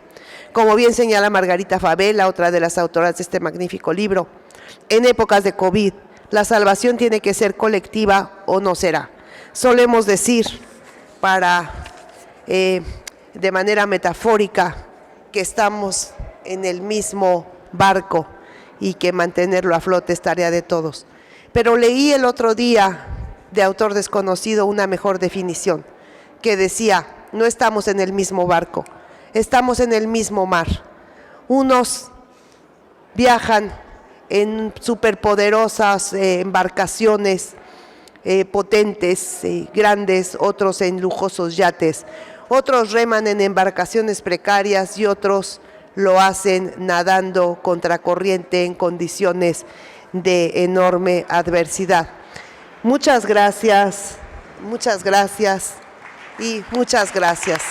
Como bien señala Margarita Favela, otra de las autoras de este magnífico libro, en épocas de COVID, la salvación tiene que ser colectiva o no será. Solemos decir, de manera metafórica, que estamos en el mismo barco y que mantenerlo a flote es tarea de todos. Pero leí el otro día, de autor desconocido, una mejor definición, que decía, no estamos en el mismo barco, estamos en el mismo mar. Unos viajan en superpoderosas embarcaciones potentes, grandes, otros en lujosos yates. Otros reman en embarcaciones precarias y otros lo hacen nadando contracorriente en condiciones de enorme adversidad. Muchas gracias y muchas gracias.